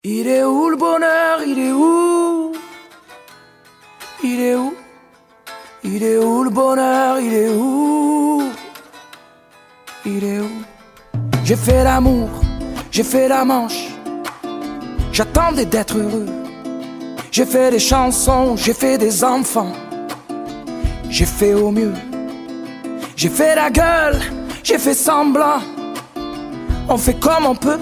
Il est où le bonheur? Il est où? Il est où? Il est où le bonheur? Il est où? Il est où? J'ai fait l'amour, j'ai fait la manche, j'attendais d'être heureux. J'ai fait des chansons, j'ai fait des enfants, j'ai fait au mieux. J'ai fait la gueule, j'ai fait semblant, on fait comme on peut.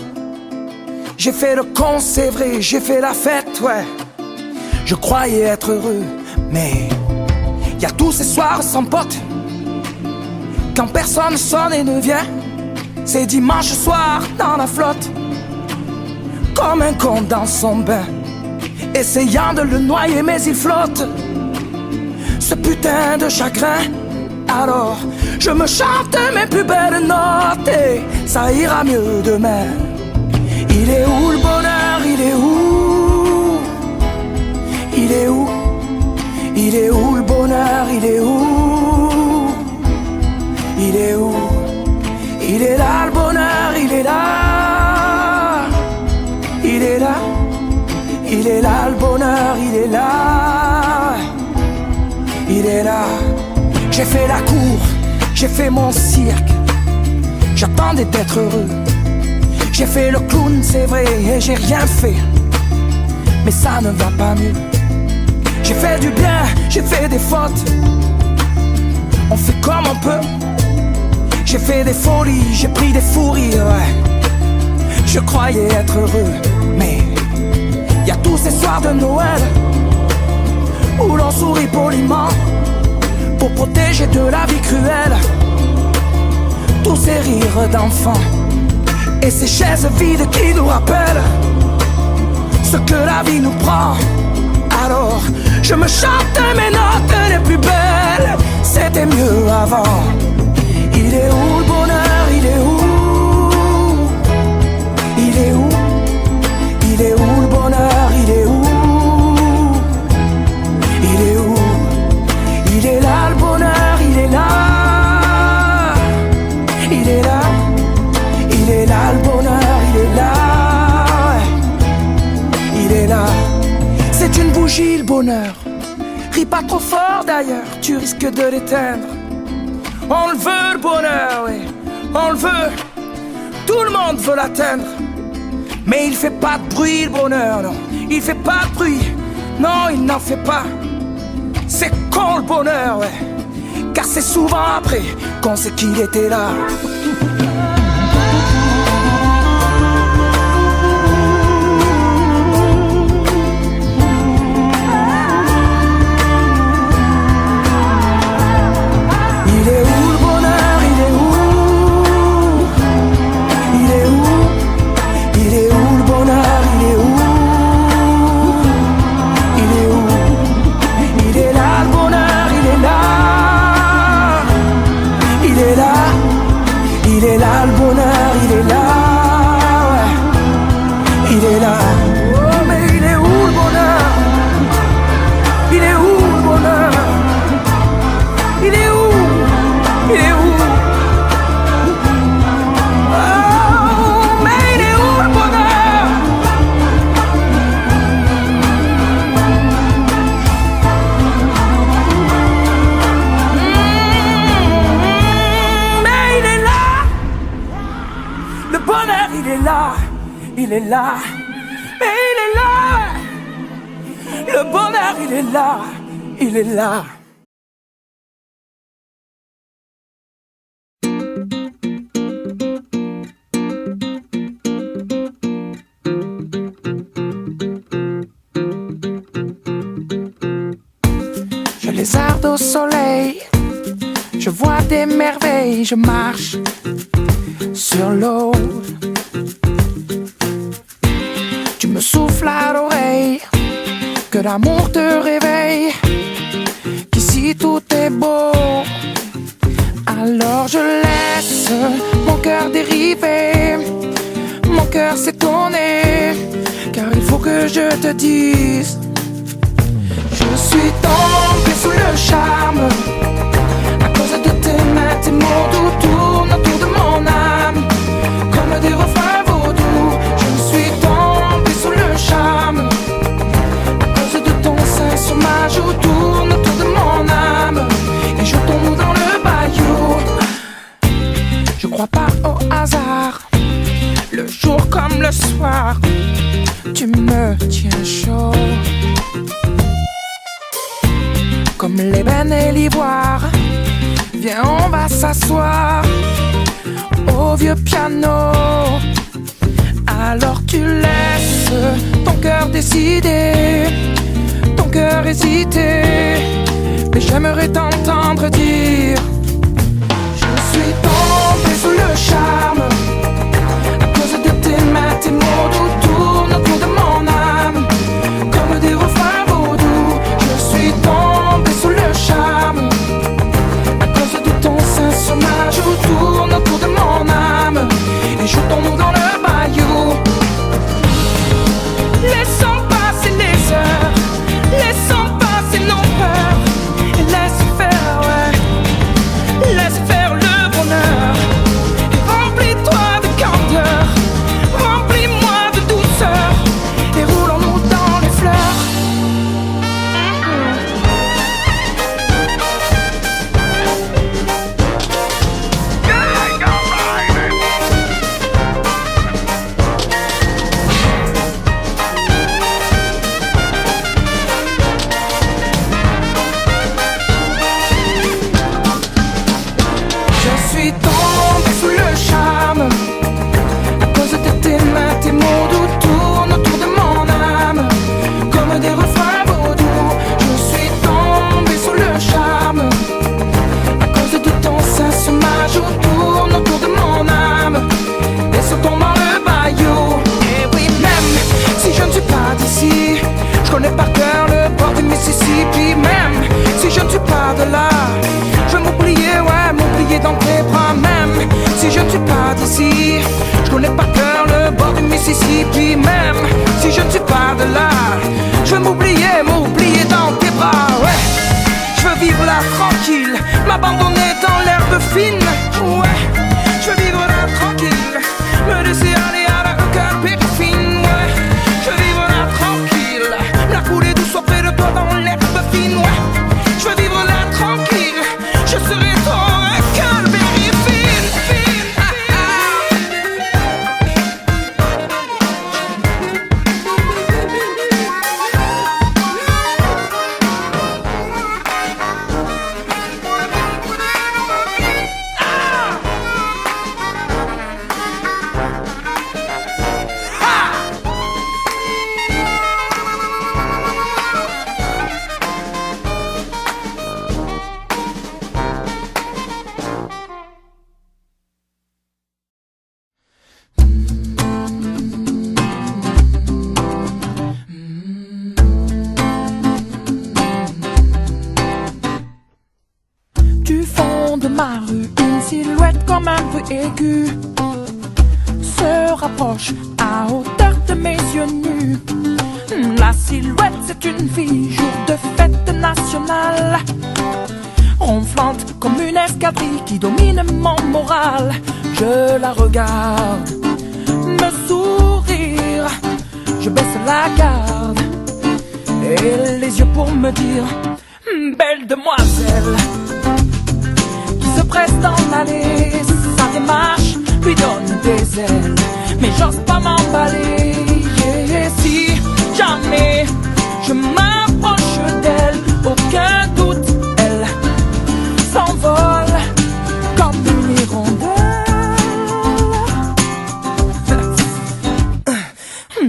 J'ai fait le con, c'est vrai, j'ai fait la fête, ouais. Je croyais être heureux, mais y a tous ces soirs sans potes, quand personne sonne et ne vient. C'est dimanche soir dans la flotte, comme un con dans son bain, essayant de le noyer mais il flotte, ce putain de chagrin. Alors je me chante mes plus belles notes et ça ira mieux demain. Il est où le bonheur? Il est où? Il est où? Il est où le bonheur? Il est où? Il est où? Il est là le bonheur, il est là. Il est là. Il est là le bonheur, il est là. Il est là. J'ai fait la cour, j'ai fait mon cirque, j'attendais d'être heureux. J'ai fait le clown, c'est vrai, et j'ai rien fait, mais ça ne va pas mieux. J'ai fait du bien, j'ai fait des fautes, on fait comme on peut. J'ai fait des folies, j'ai pris des fous rires, ouais. Je croyais être heureux, mais y a tous ces soirs de Noël où l'on sourit poliment pour protéger de la vie cruelle tous ces rires d'enfants et ces chaises vides qui nous rappellent ce que la vie nous prend. Alors je me chante mes notes les plus belles, c'était mieux avant. Il est où le bonheur? Il est où? Il est où? Il est où le bonheur? Il est où? Il est où? Il est là le bonheur, il est là. Il est là. Il est là le bonheur, il est là. Il est là. C'est une bougie le bonheur. Ris pas trop fort d'ailleurs, tu risques de l'éteindre. On le veut le bonheur, oui, on le veut. Tout le monde veut l'atteindre. Mais il fait pas de bruit le bonheur, non. Il fait pas de bruit, non il n'en fait pas. C'est con le bonheur, ouais. Car c'est souvent après qu'on sait qu'il était là. Il est là le bonheur, il est là, ouais. Il est là. Oh mais il est où le bonheur? Il est où le bonheur? Il est où? Il est où? Oh mais il est où le bonheur? Mais il est là. Le bonheur, il est là, il est là, mais il est là. Le bonheur, il est là, il est là. Je lézarde au soleil, je vois des merveilles, je marche sur l'eau. Tu me souffles à l'oreille que l'amour te réveille, qu'ici tout est beau. Alors je laisse mon cœur dériver, mon cœur s'étonner, car il faut que je te dise, je suis tombé sous le charme à cause de tes mains, tes mots doux tournent autour de mon âme comme des refrains vaudous. Je suis tombé sous le tu me tiens chaud. Comme l'ébène et l'ivoire, viens on va s'asseoir au vieux piano. Alors tu laisses ton cœur décider, ton cœur hésiter. Mais j'aimerais t'entendre dire: je suis tombé sous le charme à cause de tes mains, tes mots doux tournent autour de mon âme comme des refrains vaudous. Je suis tombé sous le charme à cause de ton sein sur ma joue, tourne autour de mon âme et jetons-nous dans le bayou. Laissons passer les heures, laissons passer nos peurs et laisse faire, ouais, laisse faire le bonheur. Et remplis-toi de candeur, remplis-moi de douceur et roulons-nous dans les fleurs. Je suis tombé sous le charme à cause de tes mains, tes mots doux tournent autour de mon âme comme des refrains vaudous. Je suis tombé sous le charme à cause de ton sein sur ma joue, tourne autour de mon âme et sautons dans le bayou. Et oui, même si je ne suis pas d'ici, je connais par cœur le bord du Mississippi. Même si je ne suis pas de là, je vais m'oublier, ouais, m'oublier dans tes bras. Même si je ne suis pas d'ici, je connais par cœur le bord du Mississippi. Même si je ne suis pas de là, je vais m'oublier, m'oublier dans tes bras, ouais. Je veux vivre là tranquille, m'abandonner dans l'herbe fine, ouais. Je veux vivre là tranquille, me laisser aller à la cœur périfine, ouais. Je veux vivre là tranquille, la couler douce auprès de toi dans l'herbe fine, ouais. Je veux vivre là tranquille, je serai ton cœur périfine, du fond de ma rue, une silhouette comme un bruit aigu se rapproche à hauteur de mes yeux nus. La silhouette, c'est une fille, jour de fête nationale, ronflante comme une escadrille qui domine mon moral. Je la regarde me sourire, je baisse la garde et les yeux pour me dire: belle demoiselle. Se presse dans l'allée, sa démarche lui donne des ailes, mais j'ose pas m'emballer. Et si jamais je m'approche d'elle, aucun doute, elle s'envole comme une hirondelle.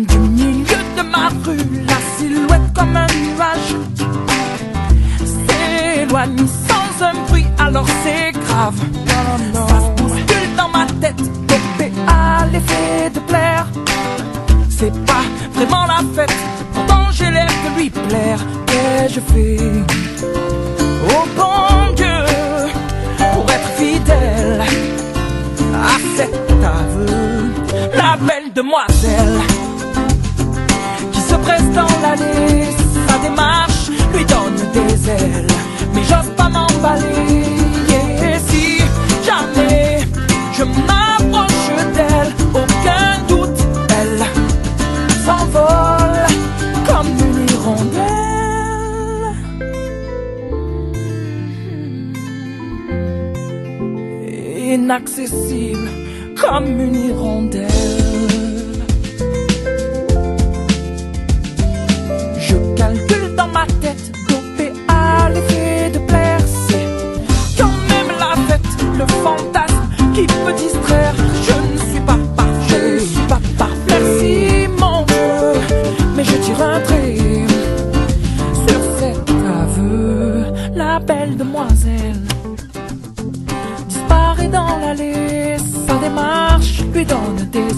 Du milieu de ma rue, la silhouette comme un nuage s'éloigne sans un bruit, alors c'est grave. Ça se bouscule dans ma tête, dopé à l'effet de plaire. C'est pas vraiment la fête, pourtant j'ai l'air de lui plaire. Qu'ai-je fait, oh bon Dieu, pour être fidèle à cet aveu? La belle demoiselle qui se presse dans l'allée, sa démarche lui donne des ailes, mais j'ose pas m'emballer. Et si jamais je m'approche d'elle, aucun doute, elle s'envole comme une hirondelle. Inaccessible comme une hirondelle.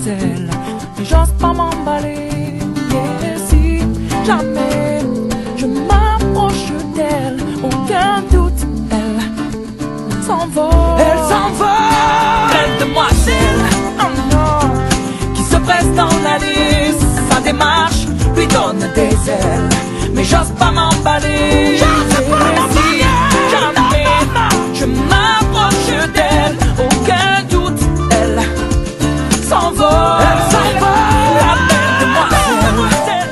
demoiselle, mais j'ose pas m'emballer. Et si jamais je m'approche d'elle, aucun doute, elle s'envole. Elle s'envole. Belle demoiselle, oh non, qui se presse dans la liste. Sa démarche lui donne des ailes, mais j'ose pas m'emballer. J'ose pas m'emballer. Jamais je m'approche d'elle, aucun doute, elle s'envole. Elle s'envole. La belle demoiselle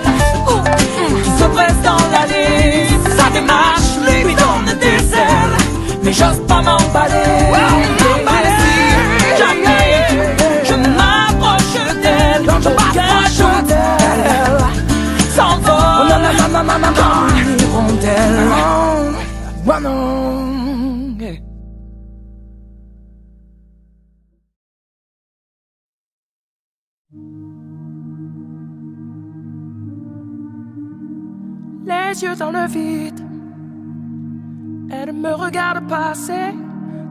qui se presse dans l'allée. Sa démarche lui donne des ailes, mais j'ose pas m'emballer. Jamais je m'approche d'elle, aucun doute, elle s'envole. Comme une hirondelle. Oh non. Les yeux dans le vide, elle me regarde passer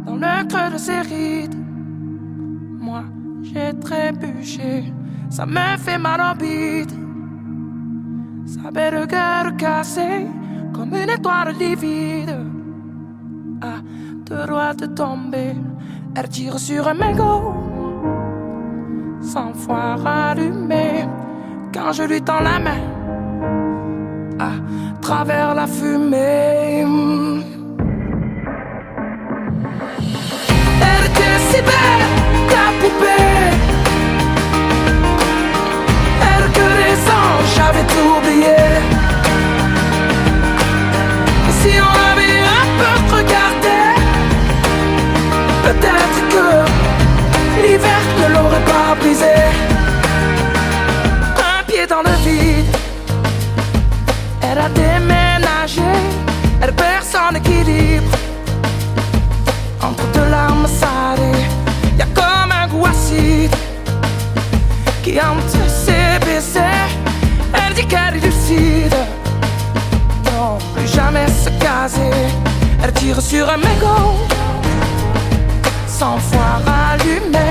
dans le creux de ses rides. Moi, j'ai trébuché, ça me fait mal au bide. Sa belle gueule cassée comme une étoile livide. À deux doigts de tomber, elle tire sur un mégot. 100 fois rallumé quand je lui tends la main. À travers la fumée, elle était si belle, ta poupée. Elle que les anges, j'avais tout oublié. Et si on avait un peu regardé, peut-être que l'hiver ne l'aurait pas brisé. Un pied dans le vide, elle a déménagé, elle perd son équilibre. Entre deux larmes salées, y'a comme un goût acide qui hante ses baisers. Elle dit qu'elle est lucide, non, plus jamais se caser. Elle tire sur un mégot, 100 fois rallumé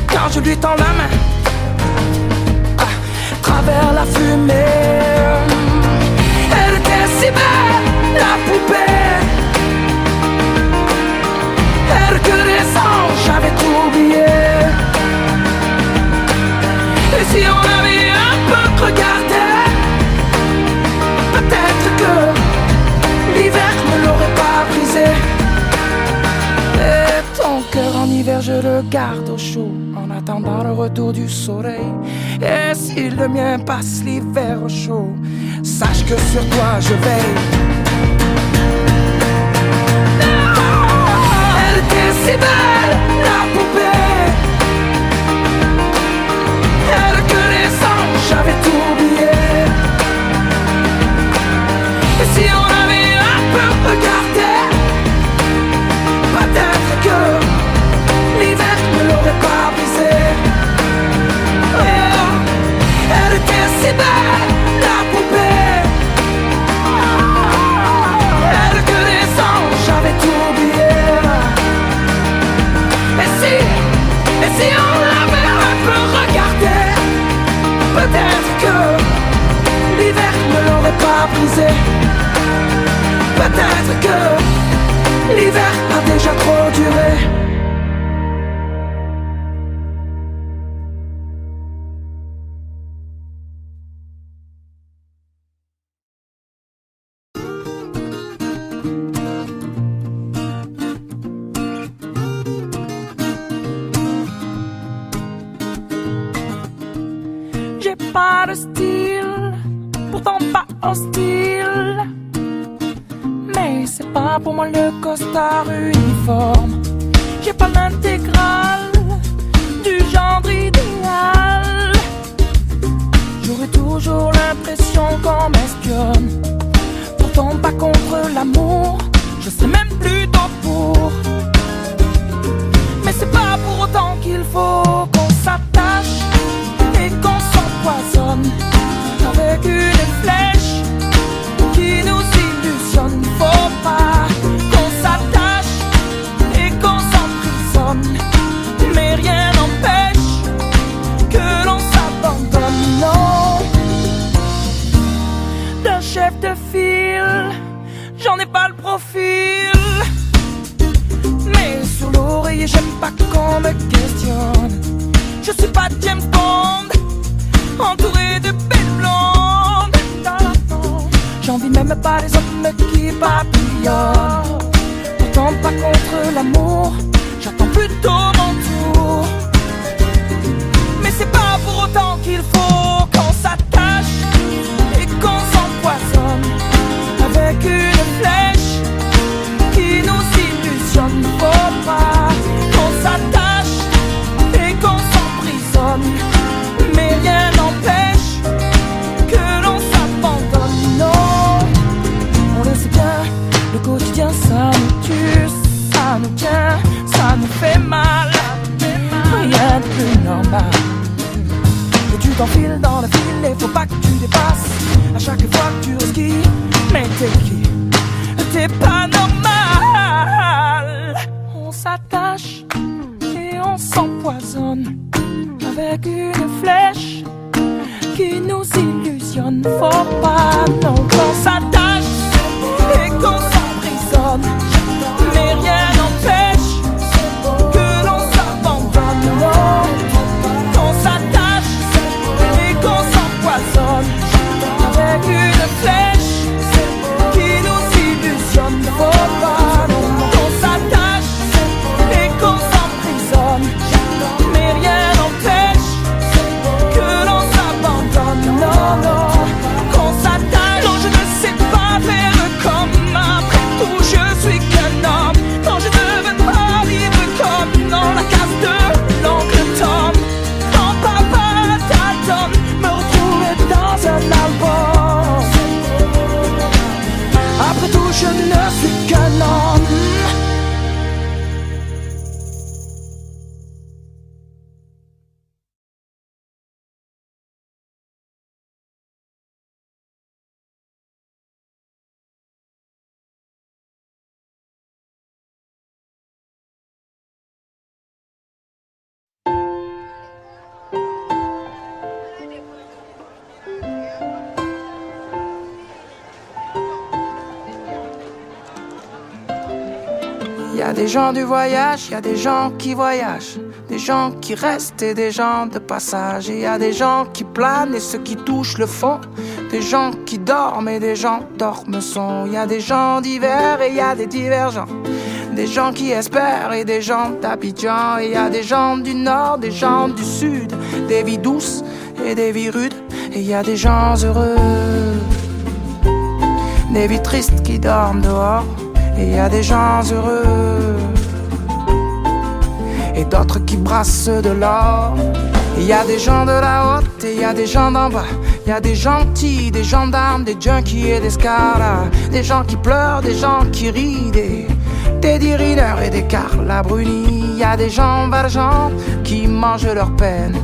quand je lui tends la main. À travers la fumée, elle était si belle, la poupée. Elle que les anges, j'avais tout oublié. Et si on avait un peu regardé, peut-être que l'hiver ne l'aurait pas brisé. Et ton cœur en hiver, je le garde au chaud en attendant le retour du soleil. Et si le mien passe l'hiver au chaud, sache que sur toi je veille. Elle était si belle, la poupée. Elle que les anges, j'avais tout oublié. Et si on avait un peu regardé, peut-être que l'hiver ne l'aurait pas brisé. Elle était si belle, la poupée. Elle que les anges, j'avais tout oublié. Et si on l'avait un peu regardé, peut-être que l'hiver ne l'aurait pas brisé. Peut-être que l'hiver a déjà trop duré. Pas de style, pourtant pas hostile. Mais c'est pas pour moi le costard uniforme. J'ai pas l'intégrale du genre idéal. J'aurais toujours l'impression qu'on m'espionne. Pourtant pas contre l'amour, je sais même plutôt pour. Mais c'est pas pour autant qu'il faut qu'on s'attache et qu'on s'empoisonne avec une flèche qui nous illusionne. Faut pas qu'on s'attache et qu'on s'emprisonne, mais rien n'empêche chef de file, j'en ai pas le profil. Mais sur l'oreiller, j'aime pas qu'on me questionne. Je suis pas James Bond, entouré de belles blondes. J'envie même pas les hommes qui papillonnent. Pourtant pas contre l'amour, j'attends plutôt mon tour. Mais c'est pas pour autant qu'il faut qu'on s'attache et qu'on s'empoisonne avec une flèche qui nous illusionne. Faut pas qu'on s'attache et qu'on s'emprisonne, mais rien n'empêche que l'on s'abandonne. Non, on le sait bien, le quotidien ça nous tue, ça nous tient, ça nous fait mal. Rien de plus normal. Et tu t'enfiles dans le fil et faut pas que tu dépasses. À chaque fois que tu resquilles, mais t'es qui? T'es pas normal. On s'attache et on s'empoisonne avec une flèche qui nous illusionne. Faut pas non qu'on s'attache et qu'on s'emprisonne, mais rien n'empêche que l'on s'abandonne. Non, qu'on s'attache et qu'on s'empoisonne avec une flèche qui nous illusionne. Faut pas non qu'on s'attache et qu'on s'emprisonne, mais rien n'empêche que l'on s'abandonne. Non, non, qu'on s'attache. Non, je ne sais pas faire comme après tout, je suis qu'un homme. Non, je ne veux pas vivre comme dans la case de l'oncle Tom. Quand papa t'attend, me retrouver dans un album. Après tout, je ne suis qu'un homme. Y a des gens du voyage, y a des gens qui voyagent, des gens qui restent et des gens de passage. Et y a des gens qui planent et ceux qui touchent le fond, des gens qui dorment et des gens dorment son. Y a des gens divers et y a des divergents, des gens qui espèrent et des gens d'Abidjan. Et y a des gens du nord, des gens du sud, des vies douces et des vies rudes. Et y a des gens heureux, des vies tristes qui dorment dehors. Et y a des gens heureux et d'autres qui brassent de l'or. Et y a des gens de la haute et y a des gens d'en bas. Y a des gentils, des gendarmes, des junkies et des scaras, des gens qui pleurent, des gens qui rient, des Teddy Riner et des Carla Bruni. Y a des gens valjean qui mangent leur peine.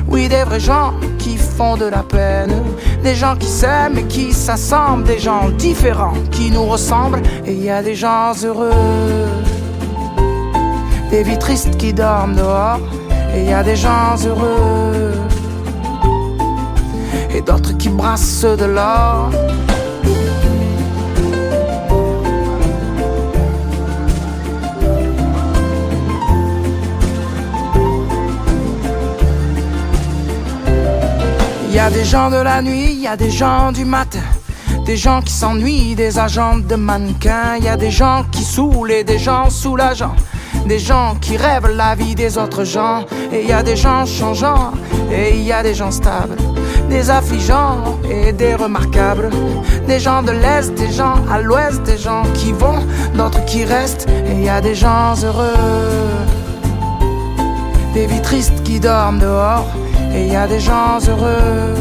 Oui, des vrais gens qui font de la peine. Des gens qui s'aiment et qui s'assemblent, des gens différents qui nous ressemblent. Et y a des gens heureux, des vies tristes qui dorment dehors. Et y a des gens heureux et d'autres qui brassent de l'or. Il y a des gens de la nuit, il y a des gens du matin, des gens qui s'ennuient, des agents de mannequins. Il y a des gens qui saoulent et des gens soulageants, des gens qui rêvent la vie des autres gens. Et il y a des gens changeants et il y a des gens stables, des affligeants et des remarquables, des gens de l'Est, des gens à l'Ouest, des gens qui vont, d'autres qui restent. Et il y a des gens heureux, des vies tristes qui dorment dehors. Et il y a des gens heureux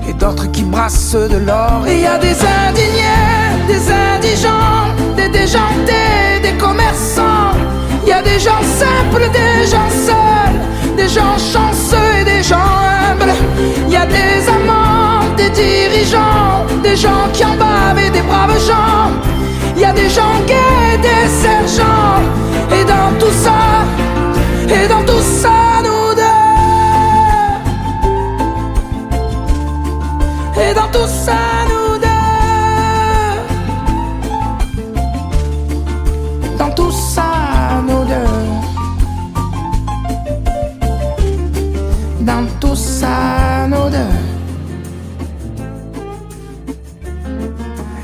et d'autres qui brassent de l'or. Et il y a des indignés, des indigents, des déjantés, des commerçants. Il y a des gens simples, des gens seuls, des gens chanceux et des gens humbles. Il y a des amants, des dirigeants, des gens qui en bavent et des braves gens. Il y a des gens gays, des sergents. Et dans tout ça, nous deux. Et dans tout ça, nous deux. Dans tout ça, nous deux. Dans tout ça, nous deux.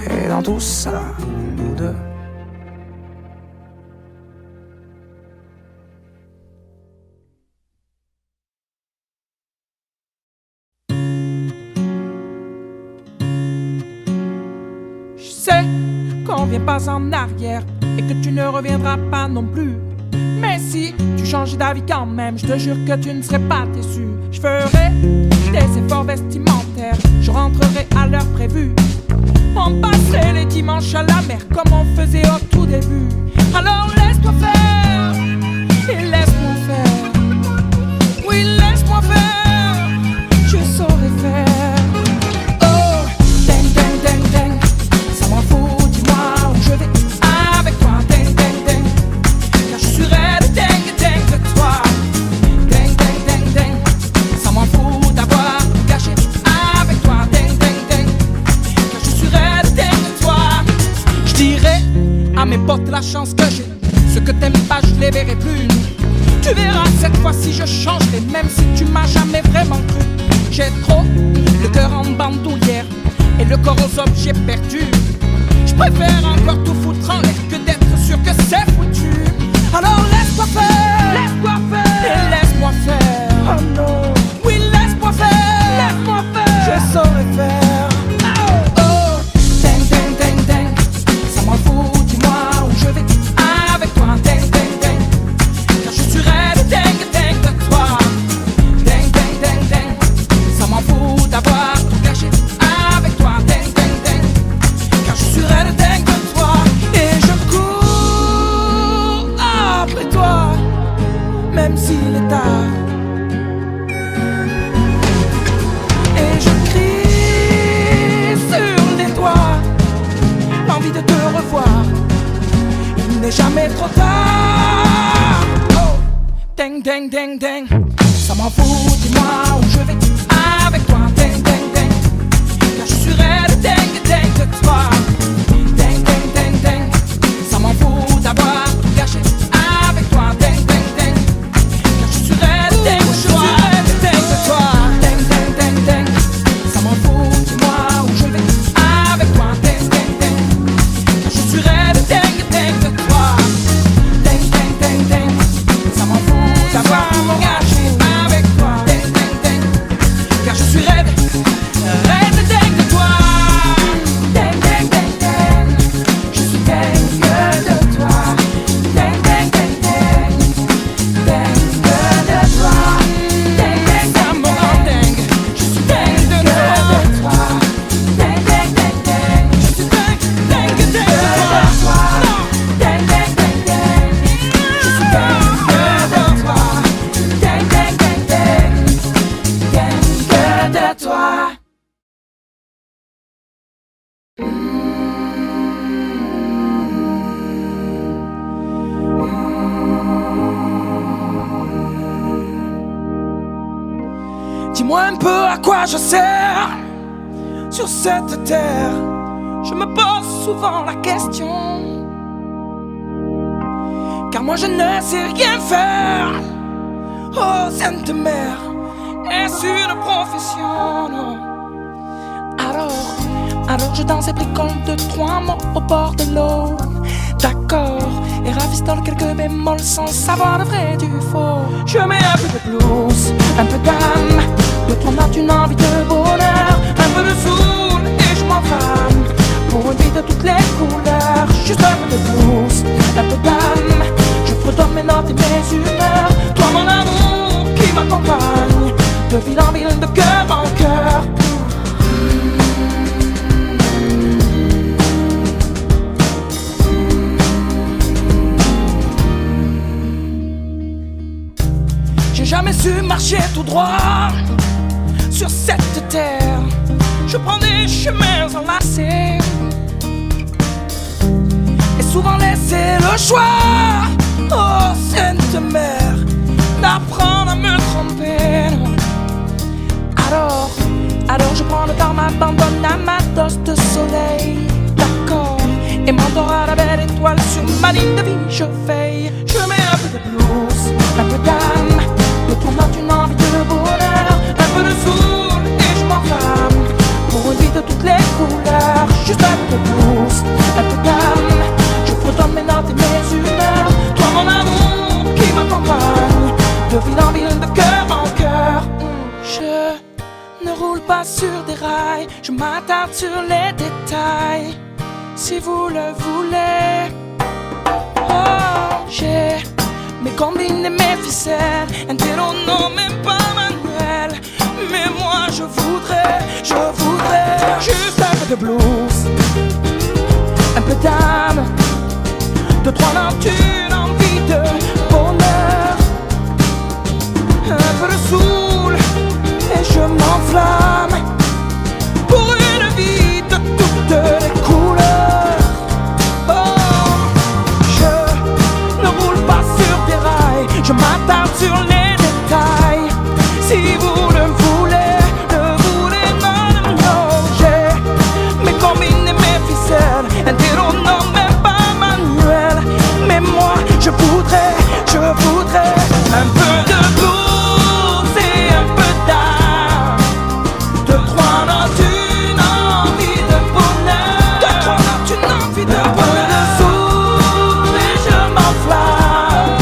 Et dans tout ça, nous deux. Je sais qu'on vient pas en arrière et que tu ne reviendras pas non plus. Mais si tu changes d'avis quand même, je te jure que tu ne serais pas déçu. Je ferai des efforts vestimentaires, je rentrerai à l'heure prévue. On passerait les dimanches à la mer comme on faisait au tout début. Alors laisse-toi faire et laisse-moi faire. Oui, laisse-moi faire, je saurai faire. Oh, ding, ding, ding, ding, ça m'en fout, dis-moi où je vais avec toi. Ding, ding, ding, car je suis raide, ding, ding de toi. Ding, ding, ding, ding, ça m'en fout d'avoir caché avec toi. Ding, ding, ding, car je suis raide, ding de toi. Je dirais à mes potes la chance que j'ai. Ce que t'aimes pas, je les verrai plus. Tu verras cette fois-ci je changerai, même si tu m'as jamais vraiment cru. J'ai trop le cœur en bandoulière et le corps aux objets perdus. Je préfère encore tout foutre en l'air que d'être sûr que c'est foutu. Alors laisse-toi faire, et laisse-moi faire. Oh non, oui laisse-moi faire, je saurai faire. Oh, ding, ding, ding, ding, ça m'en fout, dis-moi où je vais avec toi. Ding, ding, ding, car je suis raide, ding, ding de toi. Ding, ding, ding, ding, ça m'en fout d'avoir tout gâché avec toi. Ding, ding, ding, car je suis raide, ding de toi. Et je cours après toi, même s'il est tard. Et je crie sur les toits, l'envie de te revoir. Il n'est jamais trop tard. Oh, ding, ding, ding, ding, ça m'en fout, dis-moi où je vais avec toi. Ding, ding, ding, car je suis raide, ding, ding de toi. Ding, ding, ding, ding, ça m'en fout d'avoir tout gâché avec toi. Ding, ding, ding, car je suis raide, ding de toi. Ding de toi. Ding, ding, ding, ding, ça m'en fout, dis-moi où je vais avec toi. Ding, ding, ding, car je suis raide, ding, ding de toi. Ding, ding, ding, ding, ça m'en fout d'avoir tout gâché avec toi. Ding, ding, ding, car je suis raide, raide, ding de toi. Ding, ding, ding, ding, je suis dingue de toi. Ding, ding, ding, ding, dingue de toi. Ding, ding, ça me rend dingue, je suis dingue de toi. Ding, ding, ding, ding, je suis dingue, dingue de toi. Ding, ding, ding, ding, je suis dingue de toi. Ding, ding, ding, ding, dingue de toi. Dis-moi un peu à quoi je sers sur cette terre. Je me pose souvent la question, car moi je ne sais rien faire. Oh Sainte Mère, est-ce une profession? Non. Alors je danse et bricole de 3 mots au bord de l'eau. D'accord, et ravistole quelques bémols sans savoir le vrai du faux. Je mets un peu de blues, un peu d'âme, de 3 notes, une envie de bonheur, un peu de soul et je m'enflamme pour une vie de toutes les couleurs. Juste un peu de blues, un peu d'âme, je fredonne mes notes et mes humeurs. Toi mon amour qui m'accompagne, de ville en ville, de cœur en cœur. J'ai jamais su marcher tout droit sur cette terre. Je prends des chemins enlacés et souvent laisser le choix, oh Sainte Mère, d'apprendre à me tromper. Alors je prends le temps m'abandonne à ma dose de soleil. D'accord, et m'endors la belle étoile sur ma ligne de vie. Je veille, je mets un peu de blues, un peu d'âme, de tournant une envie de bonheur, un peu de soul et je m'enflamme pour une vie de toutes les couleurs. Juste un peu de blues, un peu d'âme, je fredonne mes notes et mes humeurs. Toi mon amour qui m'accompagne, de ville en ville, de cœur en cœur. Je ne roule pas sur des rails, je m'attarde sur les détails. Si vous le voulez, oh, j'ai mes combines et mes ficelles, un télo non même pas manuel. Mais moi je voudrais juste un peu de blues, un peu d'âme, de trois notes, une envie de bonheur, un peu de soul et je m'enflamme pour une vie de toutes les couleurs. Oh, je ne roule pas sur des rails, je m'attarde sur les détails. Si vous le voulez, non, non, non. J'ai mes combines et mes ficelles, un télo non même pas manuel. Mais moi je voudrais un peu de blues et un peu d'âme, de trois notes, une envie de bonheur, de trois notes, une envie de bonheur, de soul et je m'enflamme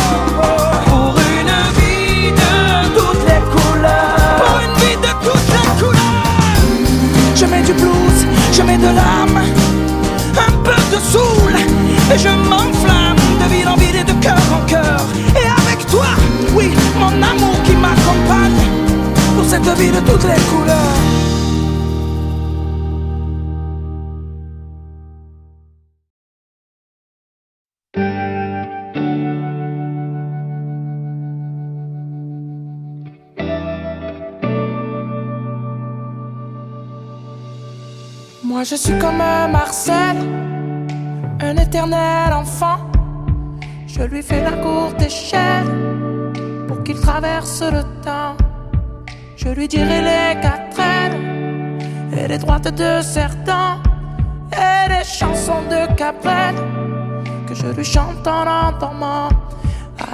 pour une vie de toutes les couleurs, pour une vie de toutes les couleurs. Je mets du blues, je mets de l'âme, un peu de soul et je m'enflamme de ville en ville et de cœur en cœur. Et avec toi, oui, mon amour qui m'accompagne pour cette vie de toutes les couleurs. Moi je suis comme Marcel, un éternel enfant. Je lui fais la courte échelle pour qu'il traverse le temps. Je lui dirai les quatre ailes et les droites de Cerdan et les chansons de Cabrel que je lui chante en endormant.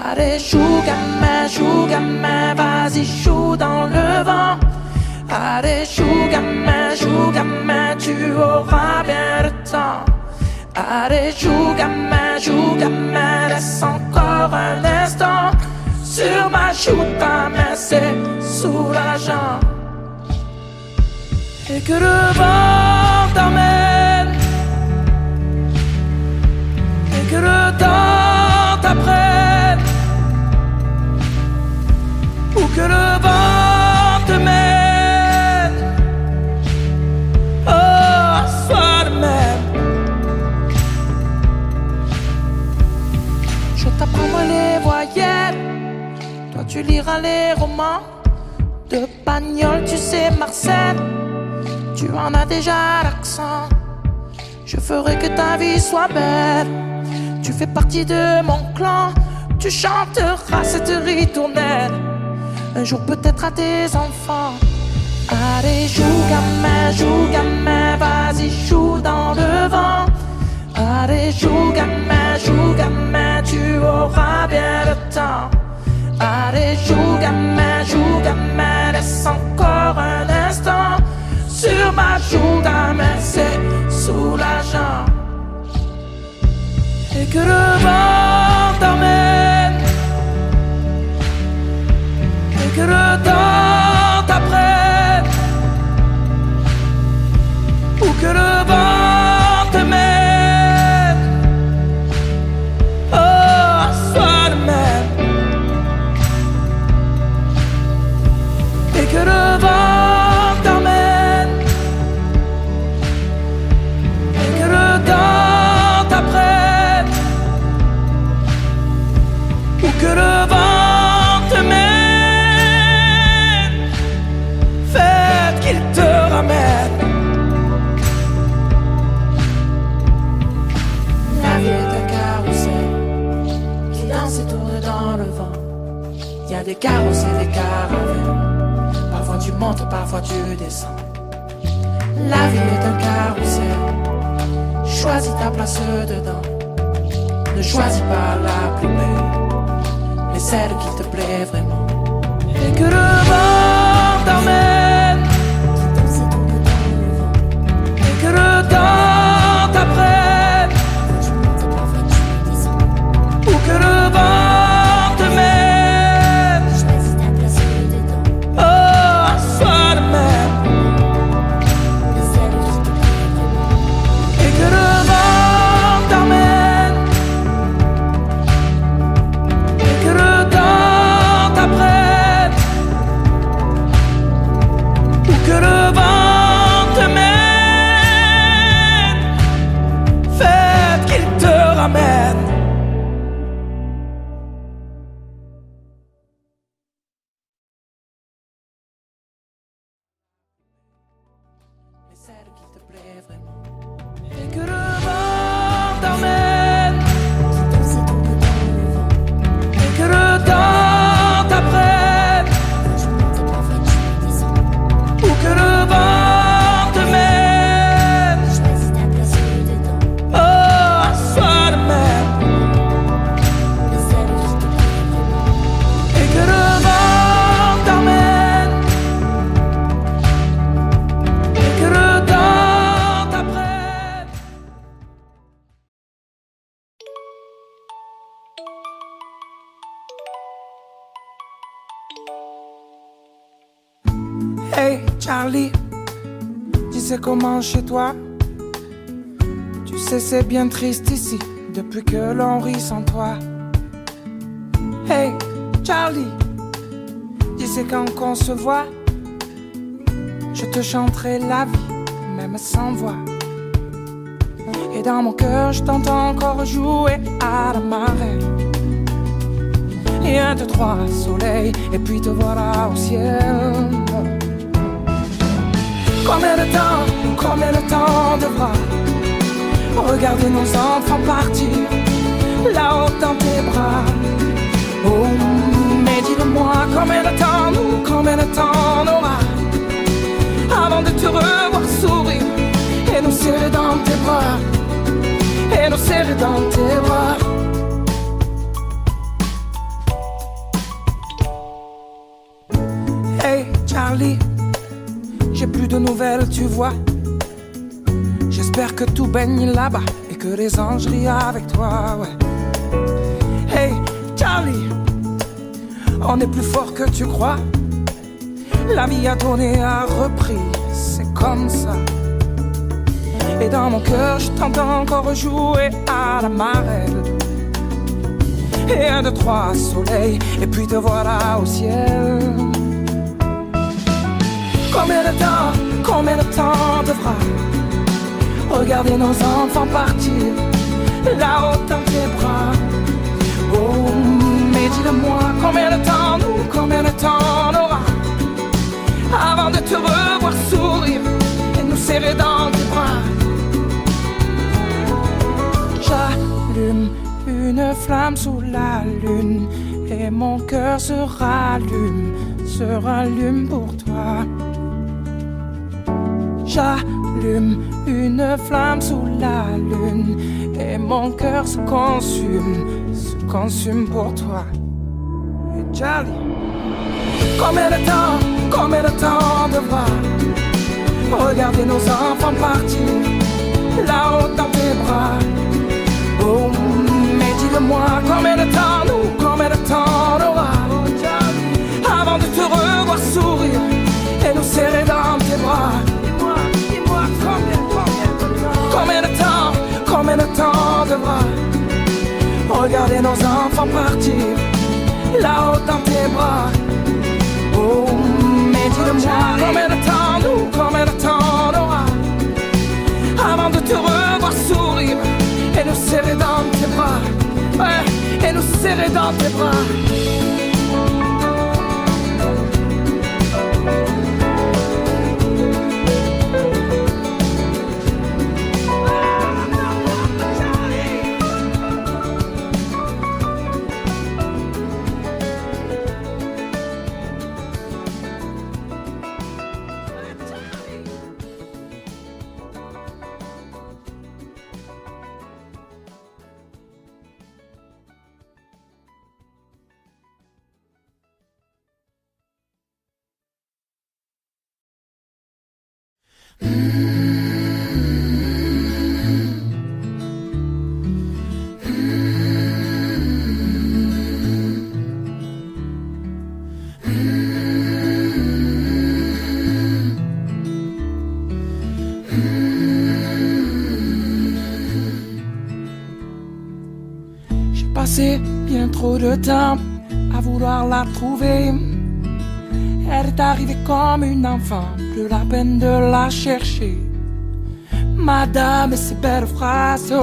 Allez joue gamin, vas-y joue dans le vent. Allez joue gamin, tu auras bien le temps. Allez joue gamin, laisse encore un instant. Sur ma joue ta main c'est soulageant. Et que le vent t'emmène, et que le temps t'apprenne, ou que le vent te mène, oh, sois le même. Je t'apprendrai les voyelles, toi tu liras les romans de Pagnol, tu sais Marcel, tu en as déjà l'accent. Je ferai que ta vie soit belle, tu fais partie de mon clan. Tu chanteras cette ritournelle un jour peut-être à tes enfants. Allez joue gamin, vas-y joue dans le vent. Allez joue gamin, tu auras bien le temps. Allez joue gamin, laisse encore un instant. Sur ma joue gamin, c'est soulageant. Et que le vent t'emmène, et que le temps t'apprenne, ou que le vent te mène, oh, sois le même. Et que le vent t'emmène, et que le temps t'apprenne, ou que le vent te mène. Faites qu'il te ramène. La vie est un carrousel qui danse et tourne dans le vent. Il y a des carrosses et des caravelles, parfois tu montes, parfois tu descends. La vie est un carrousel. Choisis ta place dedans. Ne choisis pas la plus belle, mais celle qui te plaît vraiment. Et que le vent t'emmène, et que le temps t'apprenne, ou que le vent te mène. Oh, sois le même. Et que le vent t'emmène, et que le temps t'apprenne, ou que le vent te mène. Faites qu'il te ramène. Mais celle qui te plaît vraiment. Et que le vent t'emmène, et que le temps t'apprenne, ou que le vent te mène. Oh, sois le même. Et que le vent t'emmène, et que le temps t'apprenne. Hey Charlie, tu sais comment chez toi? Tu sais c'est bien triste ici depuis que l'on rit sans toi. Hey Charlie, tu sais quand qu'on se voit, je te chanterai la vie même sans voix. Et dans mon cœur je t'entends encore jouer à la marelle. Et 1, 2, 3, soleil, et puis te voilà au ciel. Combien de temps devra regarder nos enfants partir là-haut dans tes bras? Oh, mais dis-le-moi, combien de temps on aura avant de te revoir sourire et nous serrer dans tes bras, et nous serrer dans tes bras. Hey Charlie, j'ai plus de nouvelles, tu vois. J'espère que tout baigne là-bas et que les anges rient avec toi, ouais. Hey Charlie, on est plus fort que tu crois. La vie a donné, a repris, c'est comme ça. Et dans mon cœur, je t'entends encore jouer à la marelle. Et 1, 2, 3, soleil, et puis te voilà au ciel. Combien de temps devra regarder nos enfants partir là-haut dans tes bras? Oh, mais dis-le-moi, combien de temps on aura avant de te revoir sourire et nous serrer dans tes bras? J'allume une flamme sous la lune et mon cœur se rallume pour toi. J'allume une flamme sous la lune et mon cœur se consume pour toi. Et Charlie, combien de temps devra regarder nos enfants partir là-haut dans tes bras? Oh, mais dis-le-moi, combien de temps on aura avant de te revoir sourire et nous serrer dans tes bras? Dis-moi, combien de temps devra regarder nos enfants partir là-haut dans tes bras? Oh, mais dis-le-moi, combien de temps on aura avant de te revoir sourire et nous serrer dans tes bras, ouais, et nous serrer dans tes bras. passé bien trop de temps à vouloir la trouver. Elle est arrivée comme une enfant, plus la peine de la chercher. Madame et ses belles phrases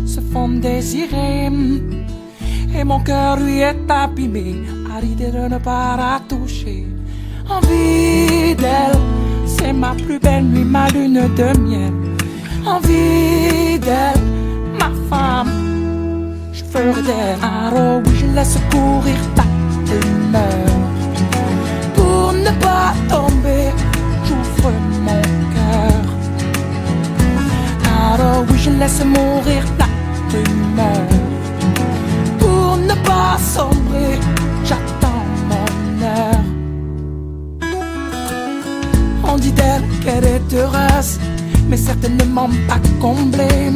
se font désirer. Et mon cœur lui est abîmé à l'idée de ne pas la toucher. Envie d'elle, c'est ma plus belle nuit, ma lune de miel. Envie d'elle, ma femme, je ferai d'elle un rôle où je laisse courir ta rumeur. Pour ne pas tomber, j'ouvre mon cœur. Alors oui, je laisse mourir la rumeur. Pour ne pas sombrer, j'attends mon heure. On dit d'elle qu'elle est heureuse, mais certainement pas comblée.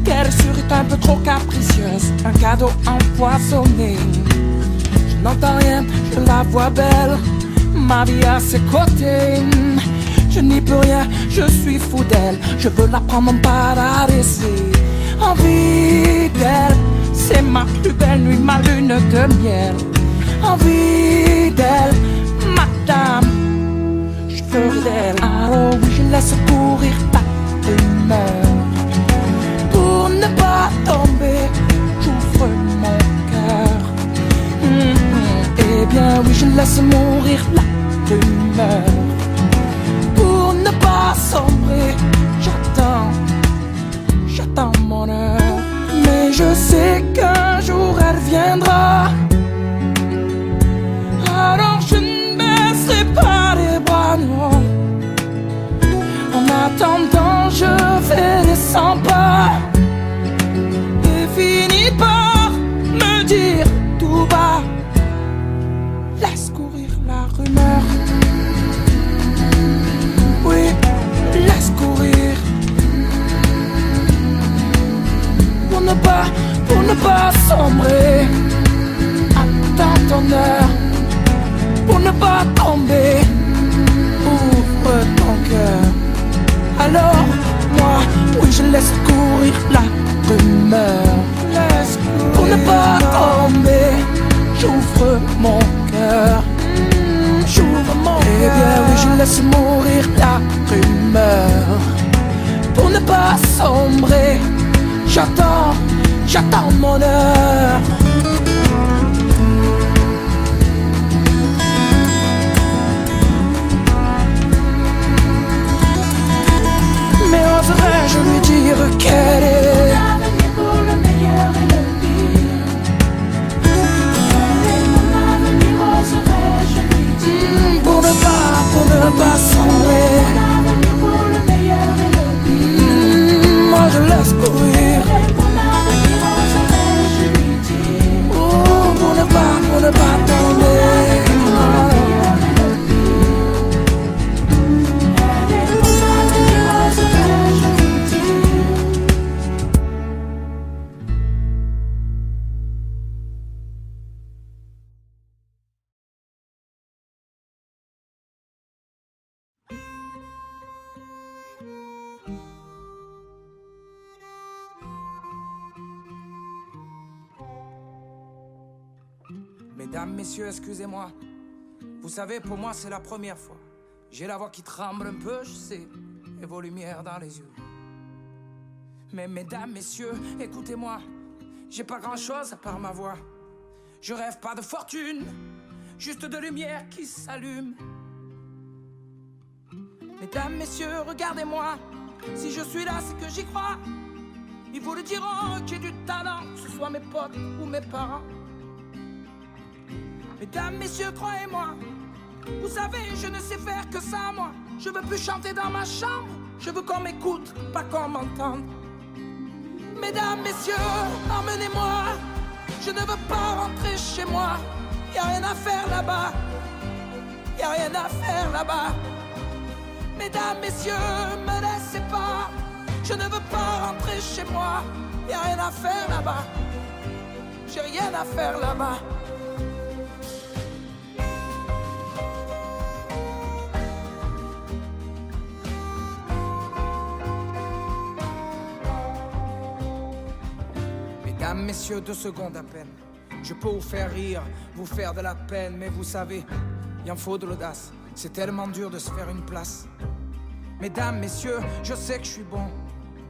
Qu'elle serait un peu trop capricieuse, un cadeau empoisonné. Je n'entends rien, je la vois belle, ma vie à ses côtés. Je n'y peux rien, je suis fou d'elle, je veux la prendre en paradis. Envie d'elle, c'est ma plus belle nuit, ma lune de miel. Envie d'elle, madame, je ferai d'elle un rôle où je laisse courir ta rumeur. Pour ne pas tomber, j'ouvre mon cœur. Eh bien oui, je laisse mourir la rumeur. Pour ne pas sombrer, j'attends mon heure. Mais je sais qu'un jour elle viendra. Alors je ne baisserai pas les bras, non. En attendant, je fais les 100 pas et finis par me dire tout bas: laisse courir la rumeur. Oui, laisse courir. Pour ne pas sombrer, attends ton heure. Pour ne pas tomber, ouvre ton cœur. Alors, moi, oui, je laisse courir la rumeur. Pour ne pas tomber, j'ouvre mon cœur. J'ouvre mon cœur. Eh bien, oui, je laisse mourir la rumeur. Pour ne pas sombrer, j'attends mon heure. Mais oserais-je lui dire qu'elle est l'avenir pour le meilleur et le pire? Elle est mon avenir, oserais-je lui dire? Pour ne pas sombrer. L'avenir pour le meilleur et le pire. Moi je laisse courir. Elle est mon avenir, oserais-je lui dire? Oh, pour ne pas tomber. Mesdames, messieurs, excusez-moi. Vous savez, pour moi, c'est la première fois. J'ai la voix qui tremble un peu, je sais, et vos lumières dans les yeux. Mais mesdames, messieurs, écoutez-moi. J'ai pas grand-chose à part ma voix. Je rêve pas de fortune, juste de lumière qui s'allume. Mesdames, messieurs, regardez-moi. Si je suis là, c'est que j'y crois. Ils vous le diront, que j'ai du talent, que ce soit mes potes ou mes parents. Mesdames, messieurs, croyez-moi, vous savez, je ne sais faire que ça, moi. Je veux plus chanter dans ma chambre, je veux qu'on m'écoute, pas qu'on m'entende. Mesdames, messieurs, emmenez-moi, je ne veux pas rentrer chez moi. Y'a rien à faire là-bas, y'a rien à faire là-bas. Mesdames, messieurs, me laissez pas, je ne veux pas rentrer chez moi. Y'a rien à faire là-bas, j'ai rien à faire là-bas. Mesdames, messieurs, 2 secondes à peine. Je peux vous faire rire, vous faire de la peine, mais vous savez, il en faut de l'audace. C'est tellement dur de se faire une place. Mesdames, messieurs, je sais que je suis bon.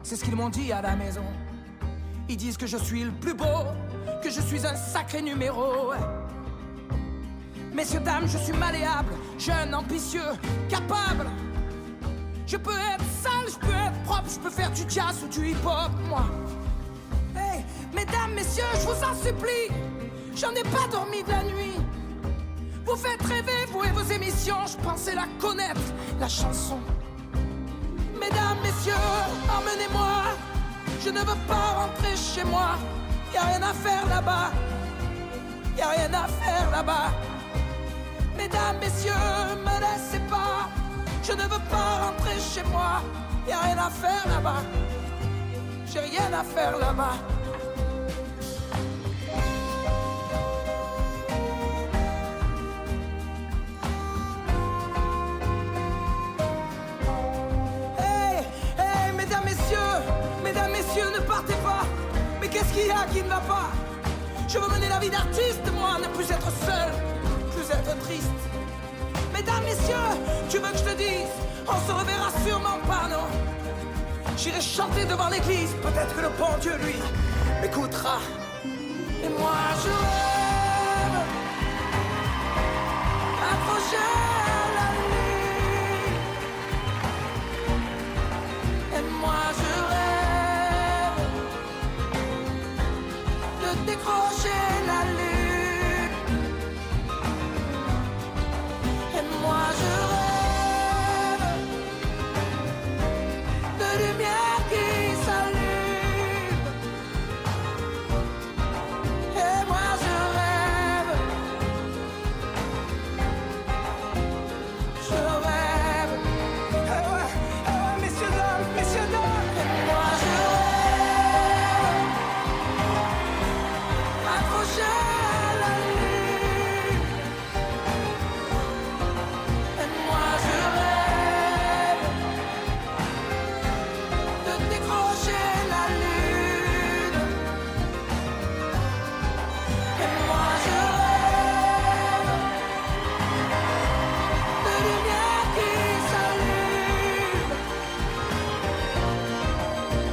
C'est ce qu'ils m'ont dit à la maison. Ils disent que je suis le plus beau, que je suis un sacré numéro. Messieurs, dames, je suis malléable, jeune, ambitieux, capable. Je peux être sale, je peux être propre, je peux faire du jazz ou du hip-hop, moi. Hey, mesdames, messieurs, je vous en supplie, j'en ai pas dormi de la nuit. Vous faites rêver, vous et vos émissions, je pensais la connaître, la chanson. Mesdames, messieurs, emmenez-moi, je ne veux pas rentrer chez moi. Y'a rien à faire là-bas, y'a rien à faire là-bas. Mesdames, messieurs, me laissez pas, je ne veux pas rentrer chez moi. Y'a rien à faire là-bas, j'ai rien à faire là-bas. Mesdames, messieurs, ne partez pas. Mais qu'est-ce qu'il y a qui ne va pas? Je veux mener la vie d'artiste, moi, ne plus être seul, plus être triste. Mesdames, messieurs, tu veux que je te dise, on se reverra sûrement pas, non? J'irai chanter devant l'église, peut-être que le bon Dieu, lui, m'écoutera. Et moi, je rêve, accroché à la nuit. Et moi, je rêve de décrocher la lune. Et moi, je rêve de lumière qui s'allume. Et moi, je rêve, eh ouais, messieurs, dames. Et moi, je rêve, accroché à la lune. Et moi, je rêve de décrocher la lune. Et moi, je rêve de lumière qui s'allume.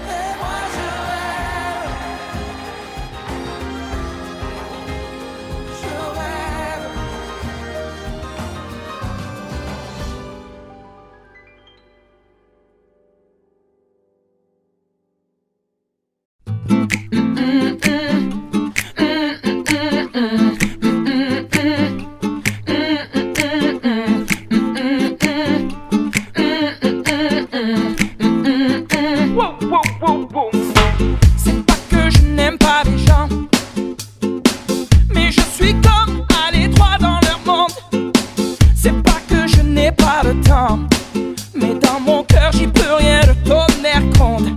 Et moi, je rêve, je rêve. C'est pas que je n'aime pas les gens, mais je suis comme un étroit dans leur monde. C'est pas que je n'ai pas le temps, mais dans mon cœur j'y peux rien de tonnerre gronde.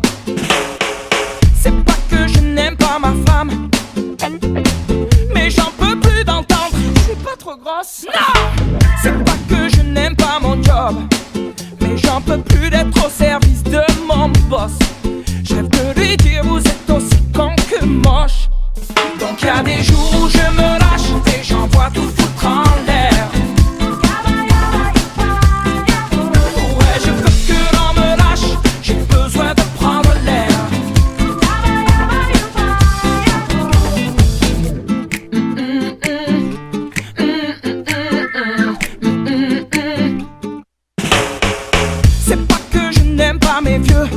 C'est pas que je n'aime pas ma femme, mais j'en peux plus d'entendre. Je suis pas trop grosse, non. C'est pas que je n'aime pas mon job, mais j'en peux plus d'être au service de mon boss. Je rêve de lui dire vous êtes aussi con que moche. Donc y a des jours où je me lâche et j'envoie tout foutre en l'air. Ouais, je veux que l'on me lâche, j'ai besoin de prendre l'air. C'est pas que je n'aime pas mes vieux,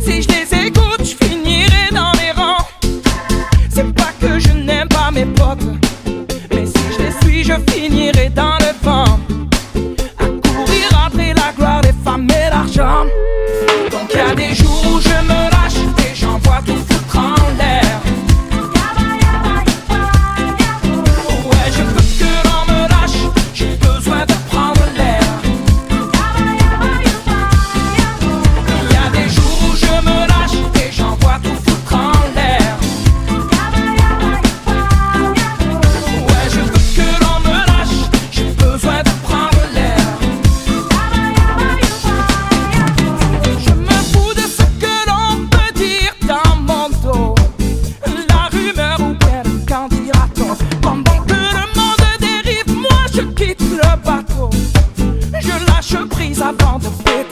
si je les écoute, je finirai dans les rangs. C'est pas que je n'aime pas mes potes, mais si je les suis, je finirai dans le vent, à courir après la gloire des femmes et l'argent. Donc y a des jours où je me lâche et j'envoie tout foutre en l'air. Ouais, je veux que l'on me lâche, j'ai besoin de prendre l'air. Y a des jours où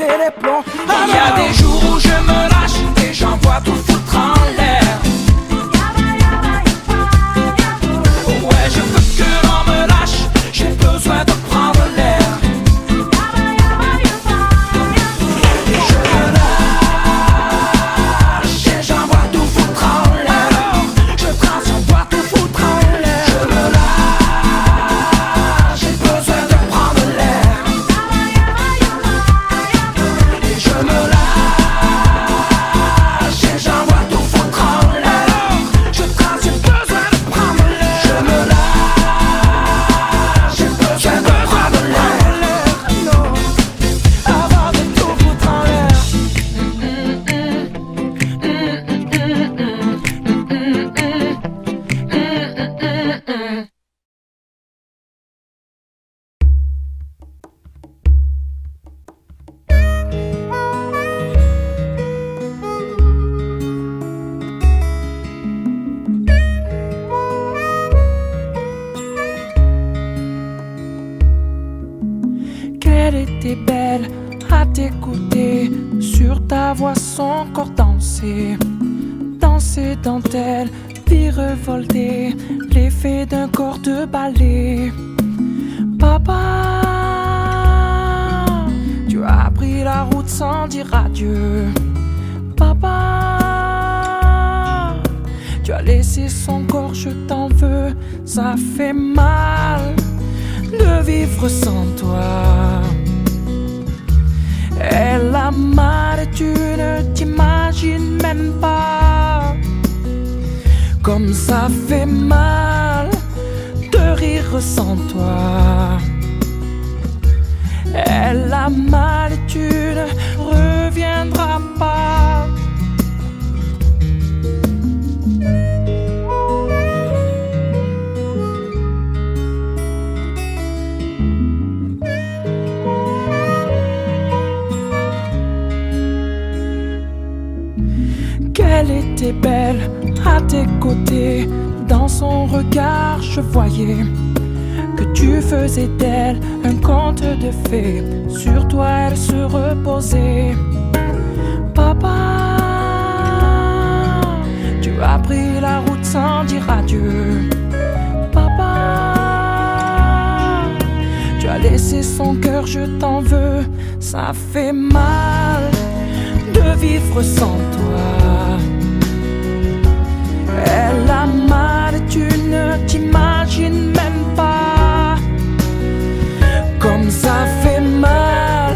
péter les plombs. Il y a des jours où je me lâche et j'envoie tout foutre en l'air. Ouais, je veux que l'on me lâche, j'ai besoin de prendre l'air. Et je me lâche et j'envoie tout foutre en l'air. Je trace, j'envoie tout foutre en l'air. Je me lâche, j'ai besoin de prendre l'air. Et je me lâche et j'envoie tout foutre en l'air. Je trace, j'ai besoin de prendre l'air. Je me lâche, j'ai besoin de prendre l'air. Non, avant de tout foutre en l'air. Qu'elle était belle à t'écouter, sur ta voix son corps danser, danser dentelle, virevolter, l'effet d'un corps de ballet. Papa, tu as pris la route sans dire adieu. Papa, tu as laissé son corps, je t'en veux, ça fait mal de vivre sans toi. Elle a mal et tu ne t'imagines même pas comme ça fait mal de rire sans toi. Elle a mal et tu ne reviendras pas. Qu'elle était belle à tes côtés, dans son regard je voyais que tu faisais d'elle un conte de fées, sur toi elle se reposait. Papa, tu as pris la route sans dire adieu. Papa, tu as laissé son cœur, je t'en veux, ça fait mal de vivre sans toi. Elle a mal et tu ne t'imagines même pas comme ça fait mal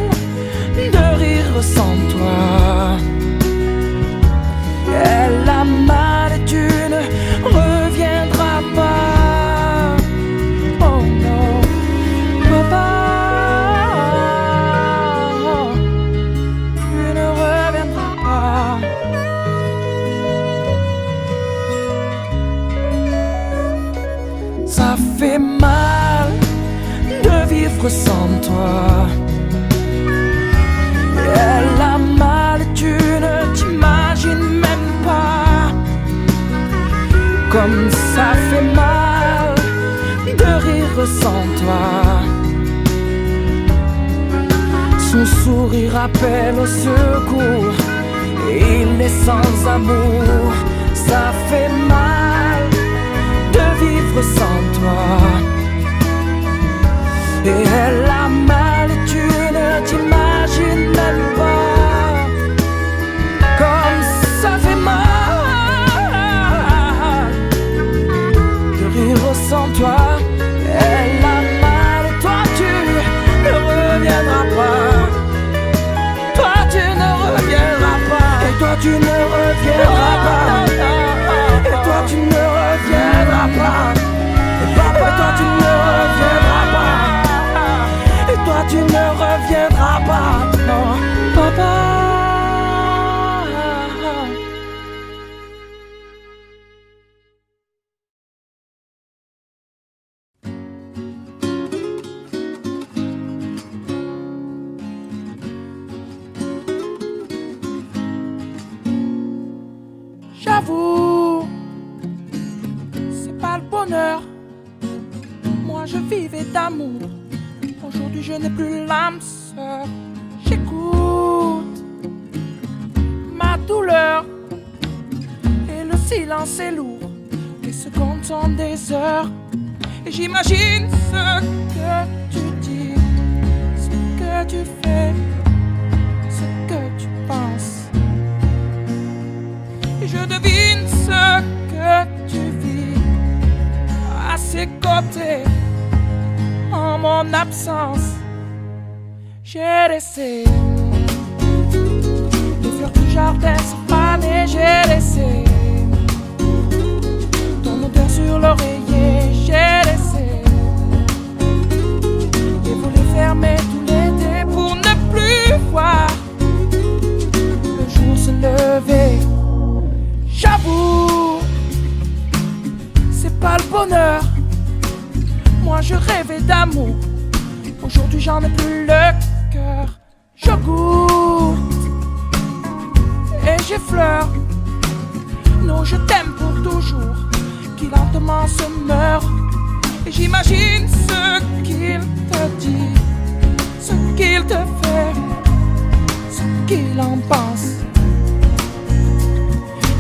de rire sans toi. Elle a mal et tu ne reviendras pas. Oh non, papa, tu ne reviendras pas. Ça fait mal de vivre sans toi. Elle a mal et tu ne t'imagines même pas comme ça fait mal de rire sans toi. Son sourire appelle au secours, il est sans amour. Ça fait mal de vivre sans toi. Et elle a mal et tu ne t'imagines même pas comme ça fait mal de rire sans toi. Elle a mal et toi tu ne reviendras pas. Toi tu ne reviendras pas. Et toi tu ne reviendras pas. Et toi tu ne reviendras pas. Et papa toi tu ne reviendras pas. Et toi tu ne reviendras pas. Non, papa. J'avoue, c'est pas le bonheur. Moi je vivais d'amour. Aujourd'hui je n'ai plus l'âme sœur. J'écoute silence est lourd, les secondes sont des heures. Et j'imagine ce que tu dis, ce que tu fais, ce que tu penses. Et je devine ce que tu vis à ses côtés, en mon absence. J'ai laissé les fleurs du jardin se faner, j'ai laissé ton odeur sur l'oreiller, j'ai laissé les volets fermés tout l'été pour ne plus voir le jour se lever. J'avoue, c'est pas le bonheur. Moi je rêvais d'amour, aujourd'hui j'en ai plus le cœur. Je goûte et j'effleure nos je t'aime pour toujours qui lentement se meurt. Et j'imagine ce qu'il te dit, ce qu'il te fait, ce qu'il en pense.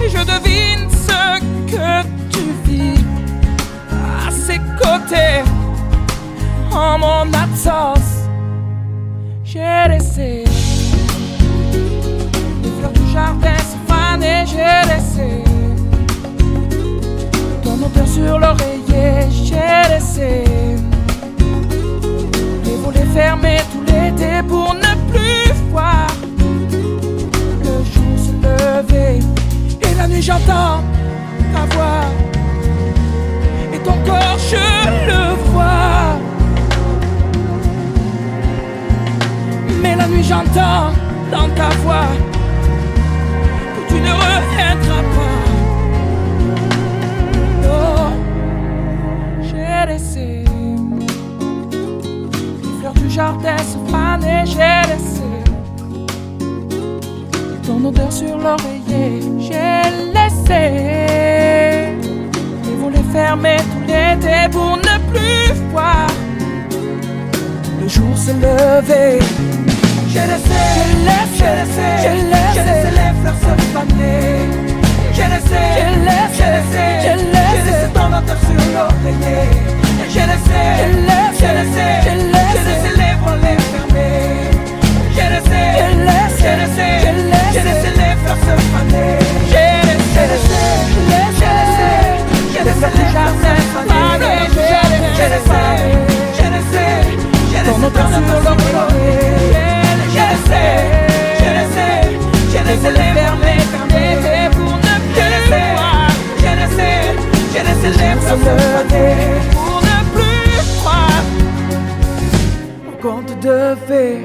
Et je devine ce que tu vis à ses côtés, en mon absence. J'ai laissé les fleurs du jardin se faner, j'ai laissé ton odeur sur l'oreiller, j'ai laissé les volets fermés tout l'été pour ne plus voir le jour se lever. Et la nuit j'entends ta voix et ton corps je le vois. Mais la nuit j'entends dans ta voix que tu ne reviendras pas. Oh, j'ai laissé les fleurs du jardin se faner, j'ai laissé ton odeur sur l'oreiller, j'ai laissé les volets fermés tout l'été pour ne plus voir le jour se lever. J'ai laissé les fleurs se faner. J'ai laissé ton odeur sur l'oreiller. J'ai laissé les volets fermés. J'ai laissé les fleurs se faner. J'ai laissé les fleurs du jardin se faner. J'ai laissé ton odeur sur l'oreiller. J'ai laissé les fermés pour ne plus voir. J'ai laissé les fleurs se faner pour ne plus croire au conte de fées.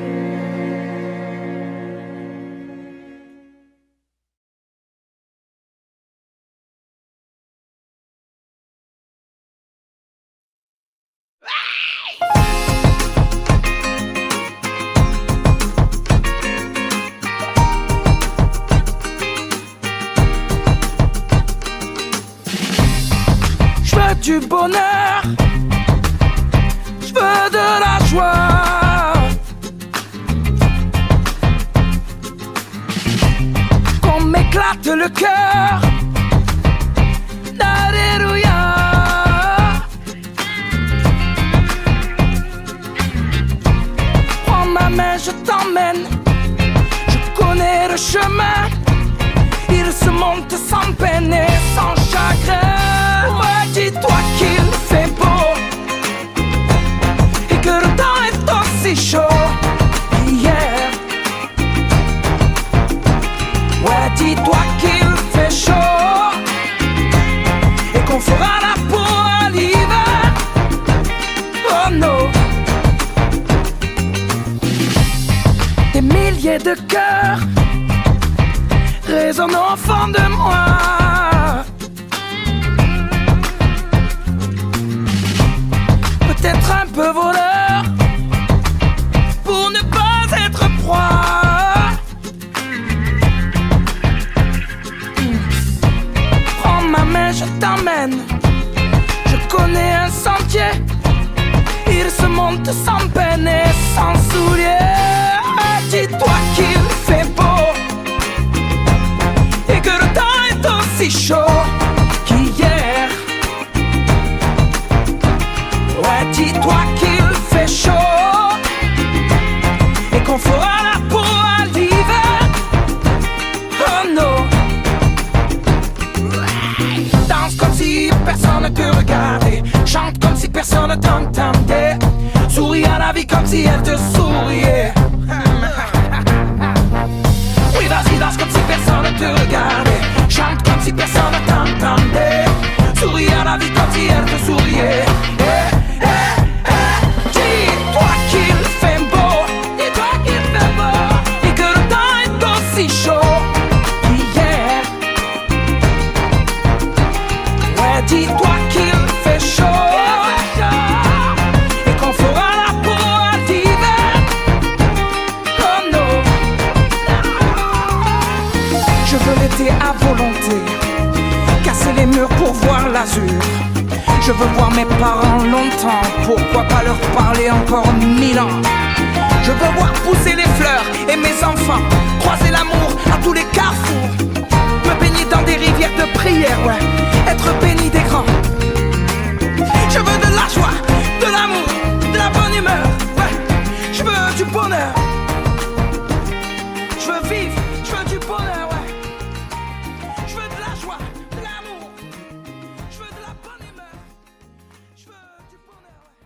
Du bonheur, je veux de la joie, qu'on m'éclate le cœur. Alléluia. Prends ma main, je t'emmène, je connais le chemin. Il se monte sans peine et sans chagrin. Ouais, dis-toi qu'il fait beau et que le temps est aussi chaud qu'hier. Ouais, dis-toi qu'il fait chaud et qu'on fera la peau à l'hiver. Oh non. Des milliers de cœurs résonnent au fond de moi. Peut-être un peu voleur pour ne pas être proie. Prends ma main, je t'emmène. Je connais un sentier. Il se monte sans peine et sans souliers. Dis-toi qu'il fait beau et que le temps est aussi chaud Chante comme si personne ne t'entendait. Souris à la vie comme si elle te souriait. Oui, vas-y, danse comme si personne ne te regardait. Chante comme si personne ne t'entendait. Souris à la vie comme si elle te souriait. Dis-toi qu'il fait beau, dis-toi qu'il fait beau, et que le temps est aussi chaud qu'hier. Ouais, dis-toi qu'il fait chaud, et qu'on fera la peau à l'hiver. Oh non, je veux l'été à volonté, casser les murs pour voir l'azur. Je veux voir mes parents longtemps, pourquoi pas leur parler encore 1000 ans. Je veux voir pousser les fleurs et mes enfants croiser l'amour à tous les carrefours. Me baigner dans des rivières de prière, ouais, être béni des grands. Je veux de la joie, de l'amour, de la bonne humeur, ouais. Je veux du bonheur. Je veux vivre, je veux du bonheur, ouais. Je veux de la joie, de l'amour. Je veux de la bonne humeur. Je veux du bonheur, ouais.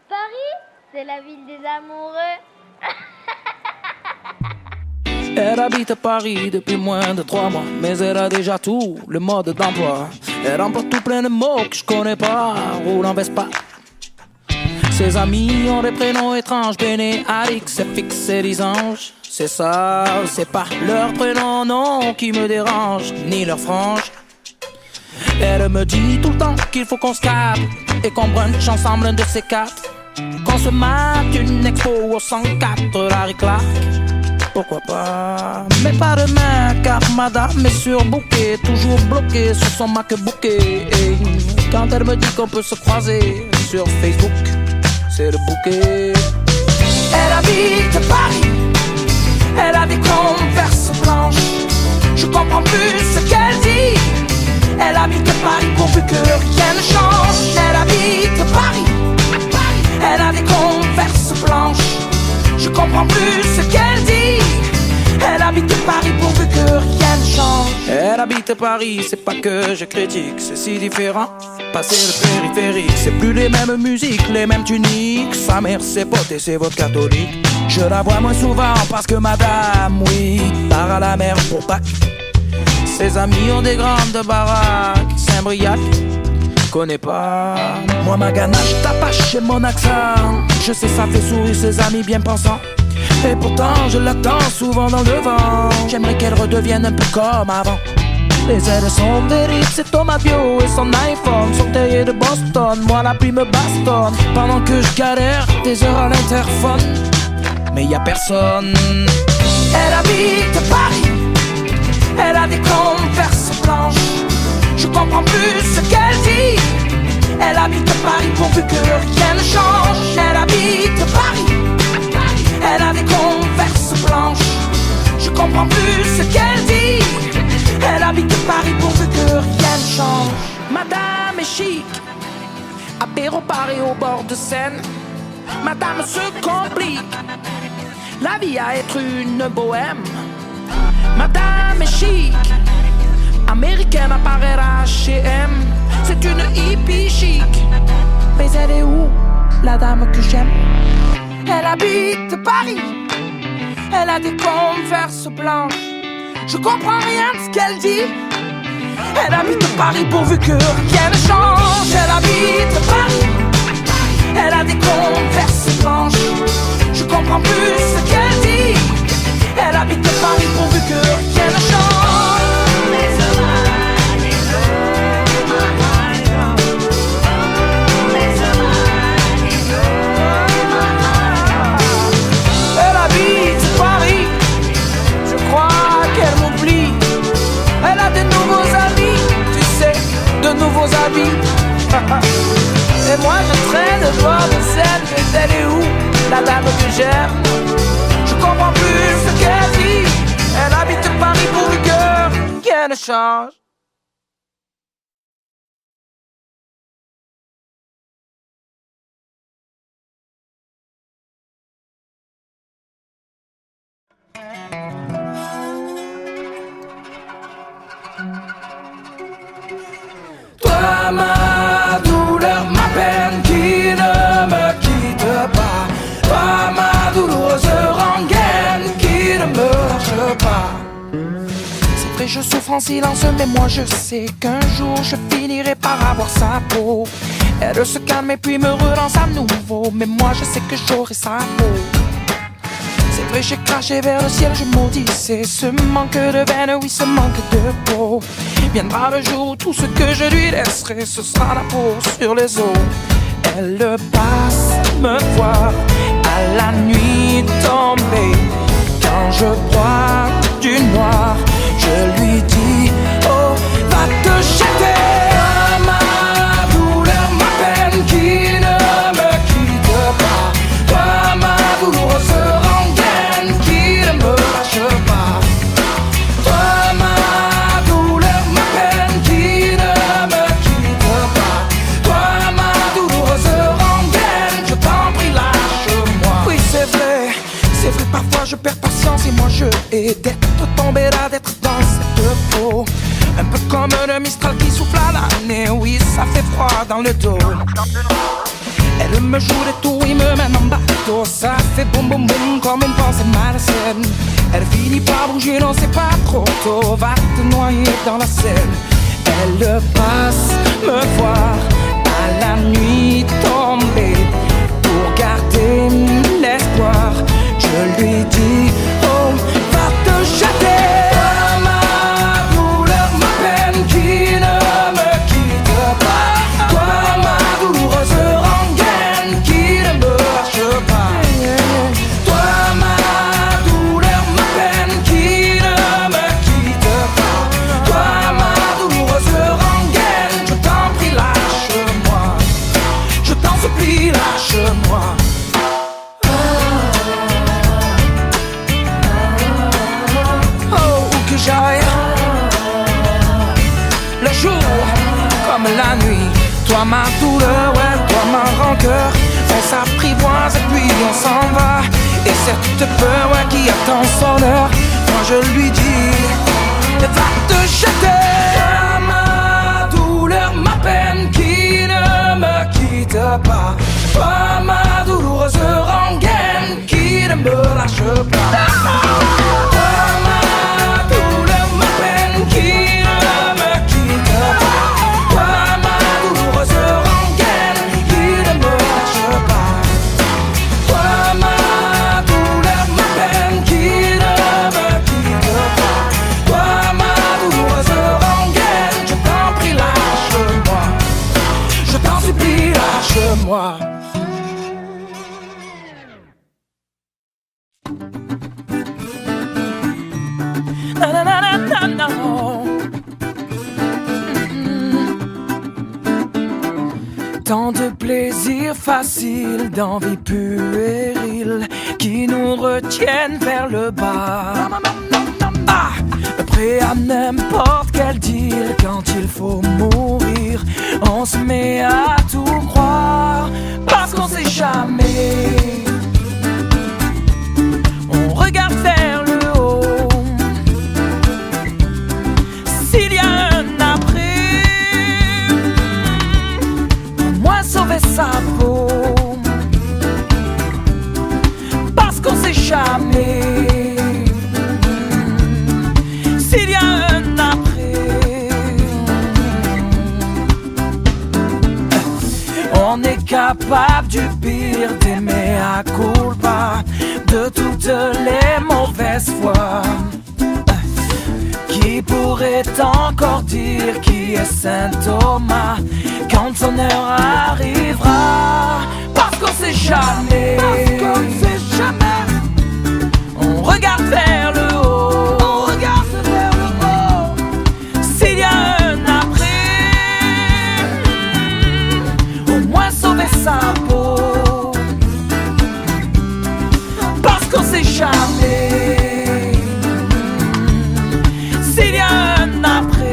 Paris, c'est la ville des amoureux. Elle habite à Paris depuis moins de 3 mois, mais elle a déjà tout le mode d'emploi. Elle remporte tout plein de mots que je connais pas, roule en Vespa. Ses amis ont des prénoms étranges, Béné, Alix, FX et Lisange. C'est ça, c'est pas leur prénom, non, qui me dérange, ni leur frange. Elle me dit tout le temps qu'il faut qu'on se capte et qu'on brunch ensemble un de ces quatre. Qu'on se mate une expo au 104, Larry Clark. Pourquoi pas, mais pas demain, car madame est surbookée, toujours bloquée sur son MacBook. Et quand elle me dit qu'on peut se croiser sur Facebook, c'est le bouquet. Elle habite Paris, elle a des Converse blanches. Je comprends plus ce qu'elle dit. Elle habite Paris pourvu que rien ne change. Elle habite Paris, elle a des Converse blanches. Je comprends plus ce qu'elle dit. Elle habite Paris pourvu que rien ne change. Elle habite Paris, c'est pas que je critique, c'est si différent. Passer le périphérique, c'est plus les mêmes musiques, les mêmes tuniques. Sa mère c'est pote et c'est votre catholique. Je la vois moins souvent parce que madame, oui, part à la mer pour Pâques. Ses amis ont des grandes baraques, Saint-Briac, connais pas. Moi ma ganache t'apache et mon accent, je sais ça fait sourire ses amis bien pensants. Et pourtant je l'attends souvent dans le vent. J'aimerais qu'elle redevienne un peu comme avant. Les ailes sont d'Eric, c'est Thomas Bio et son iPhone sont taillés de Boston. Moi la pluie me bastonne pendant que je galère des heures à l'interphone. Mais y a personne. Elle habite Paris, elle a des Converse blanches. Je comprends plus ce qu'elle dit. Elle habite Paris pourvu que rien ne change. Elle habite Paris, elle a des Converse blanches. Je comprends plus ce qu'elle dit. Elle habite Paris pourvu que rien ne change. Madame est chic, apéro paré au bord de Seine. Madame se complique la vie à être une bohème. Madame est chic, américaine à Paris H&M. C'est une hippie chic. Mais elle est où, la dame que j'aime? Elle habite Paris, elle a des Converse blanches. Je comprends rien de ce qu'elle dit. Elle habite Paris pourvu que rien ne change. Elle habite Paris, elle a des Converse blanches. Je comprends plus ce qu'elle dit. Elle habite Paris pourvu que rien ne change. Elle habite Paris, je crois qu'elle m'oublie. Elle a de nouveaux amis, tu sais, de nouveaux habits. Et moi je traîne le bord de Seine, mais elle est où, la dame que j'aime? Je comprends plus ce qu'elle dit. Elle habite Paris pourvu que rien ne change. en silence, mais moi je sais qu'un jour je finirai par avoir sa peau. Elle se calme et puis me relance à nouveau, mais moi je sais que j'aurai sa peau. C'est vrai, j'ai craché vers le ciel, je maudissais ce manque de veine, oui, ce manque de peau. Viendra le jour où tout ce que je lui laisserai, ce sera la peau sur les os. Elle passe me voir à la nuit tombée. Quand je broie du noir, je lui dis, oh, va te jeter. Ma douleur, ma peine qui ne me quitte pas. Toi, ma douloureuse rengaine qui ne me lâche pas. Toi, ma douleur, ma peine qui ne me quitte pas. Toi, ma douloureuse rengaine, je t'en prie, lâche-moi. Oui, c'est vrai, parfois je perds patience et moi je hais d'être tombé là, d'être dans cette peau. Un peu comme le Mistral qui souffle à l'année, oui, ça fait froid dans le dos. Elle me joue des tours, il me mène en bateau. Ça fait boum boum boum comme une pensée malsaine. Elle finit par bouger, non c'est pas trop tôt. Va te noyer dans la Seine. Elle passe me voir à la nuit tombée. Pour garder l'espoir, je lui dis, oh, va te jeter. Ma douleur, ma peine qui ne me quitte pas. Toi, ma douloureuse rengaine qui ne me lâche pas. Toi, ma douleur, ma peine qui ne me quitte pas. Toi, ma douloureuse rengaine, je t'en prie, lâche-moi. Je t'en supplie, lâche-moi. J'aille le jour comme la nuit. Toi ma douleur, ouais, toi ma rancœur. On s'apprivoise et puis on s'en va. Et cette peur, ouais, qui attend son heure, moi je lui dis, va te jeter. Ma douleur, ma peine qui ne me quitte pas. Toi ma douloureuse rengaine qui ne me lâche pas. Qui ne me quitte pas. Toi ma douloureuse rengaine qui ne me lâche pas. Toi ma douleur, ma peine qui ne me quitte pas. Toi ma douloureuse rengaine, je t'en prie, lâche-moi. Je t'en supplie, lâche-moi. Na, na, na, na, na, na. Tant de plaisirs faciles, d'envies puériles qui nous retiennent vers le bas. Ah, prêt à n'importe quel deal quand il faut mourir. On se met à tout croire parce qu'on sait jamais. On regarde vers le haut. S'il y a un après, au moins sauver sa peau. Parce qu'on sait jamais. S'il y a un après, on est capable du pire, d'aimer à culpa, de toutes les mauvaises fois. Qui pourrait encore dire qui est Saint Thomas quand son heure arrivera? Parce qu'on sait jamais. Parce qu'on sait jamais. On regarde vers le haut. On regarde vers le haut. S'il y a un après, au moins sauver sa peau. Parce qu'on sait jamais. S'il y a un après.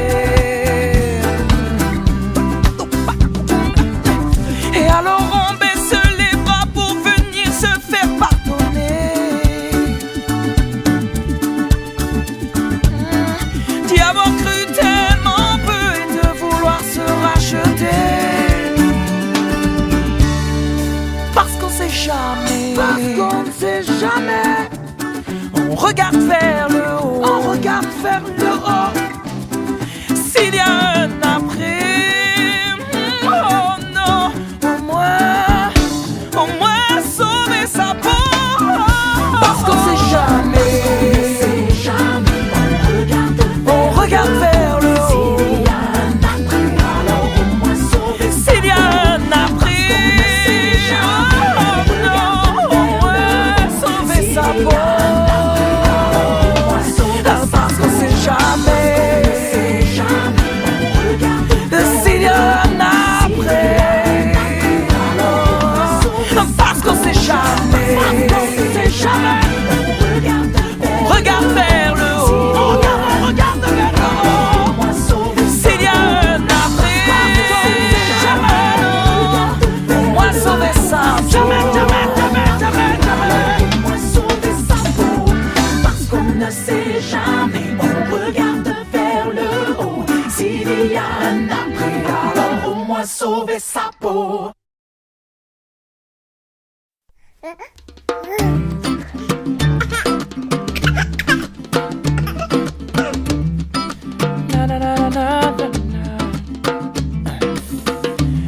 Et alors on baisse les bras pour venir se faire pardonner. D'y avoir cru tellement peu et de vouloir se racheter. Parce qu'on sait jamais. Parce qu'on ne sait jamais. On regarde vers le haut. On regarde vers le haut. sauver sa peau.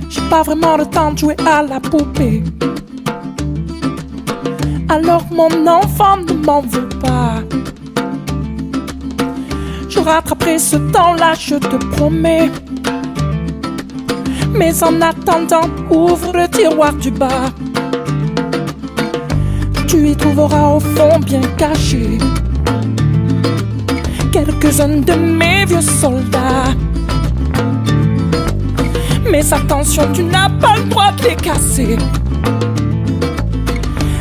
J'ai pas vraiment le temps de jouer à la poupée. Alors mon enfant ne m'en veut pas. Je rattraperai ce temps-là, je te promets. Mais en attendant, ouvre le tiroir du bas. Tu y trouveras au fond bien caché quelques-uns de mes vieux soldats. Mais attention, tu n'as pas le droit de les casser.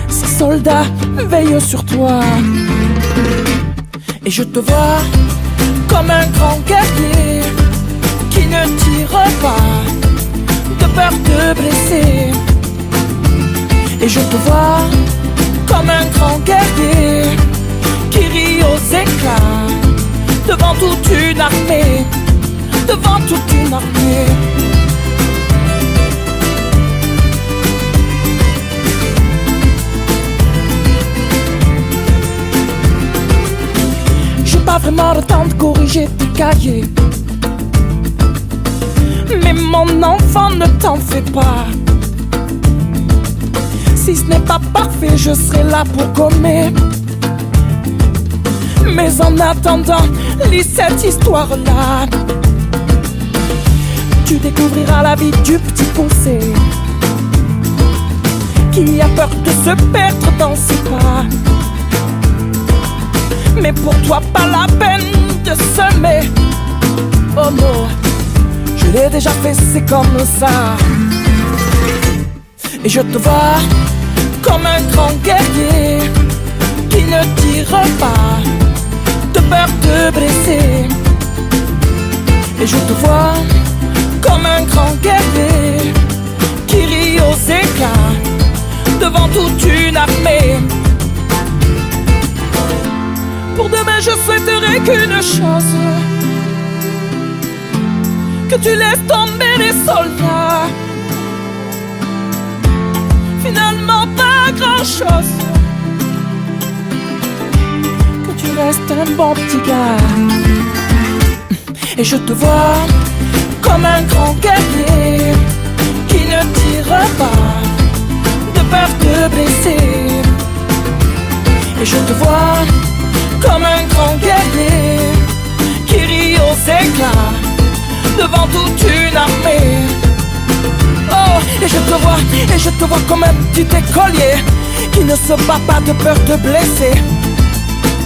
Ces soldats veillent sur toi. Et je te vois comme un grand guerrier qui ne tire pas de peur de blesser. Et je te vois comme un grand guerrier qui rit aux éclats devant toute une armée, devant toute une armée. J'ai pas vraiment le temps de corriger tes cahiers, mais mon enfant, ne t'en fais pas. Si ce n'est pas parfait, je serai là pour gommer. Mais en attendant, lis cette histoire-là. Tu découvriras la vie du petit poussé qui a peur de se perdre dans ses pas. Mais pour toi, pas la peine de semer. Oh non, je l'ai déjà fait, c'est comme ça. Et je te vois comme un grand guerrier qui ne tire pas de peur de blesser. Et je te vois comme un grand guerrier qui rit aux éclats devant toute une armée. Pour demain, je souhaiterais qu'une chose, que tu laisses tomber les soldats. Finalement, pas grand-chose, que tu restes un bon petit gars. Et je te vois comme un grand guerrier qui ne tire pas de peur de blesser. Et je te vois comme un grand guerrier qui rit aux éclats devant toute une armée. Oh, et je te vois comme un petit écolier qui ne se bat pas de peur de blesser.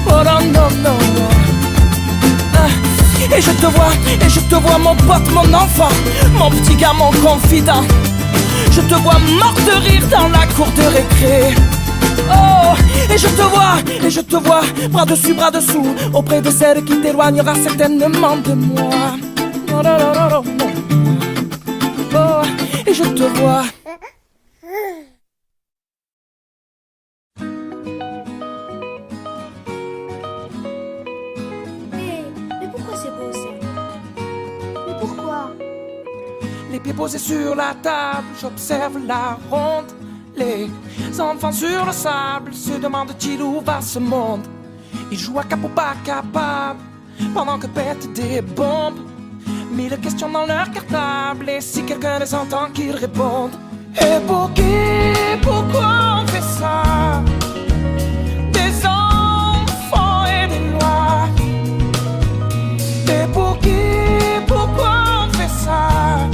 Oh non, non, non, non. Et je te vois mon pote, mon enfant, mon petit gars, mon confident. Je te vois mort de rire dans la cour de récré. Oh, et je te vois, bras dessus, bras dessous, auprès de celle qui t'éloignera certainement de moi. Oh, non, non, non, non, non. Oh, et je te vois. Mais pourquoi c'est beau ça? Mais pourquoi? Les pieds posés sur la table, j'observe la ronde. Les enfants sur le sable se demandent-ils où va ce monde? Ils jouent à cap ou pas capable pendant que pètent des bombes. Mille questions dans leur cartable, et si quelqu'un les entend, qu'ils répondent. Et pour qui, pourquoi on fait ça? Des enfants et des lois. Et pour qui, pourquoi on fait ça?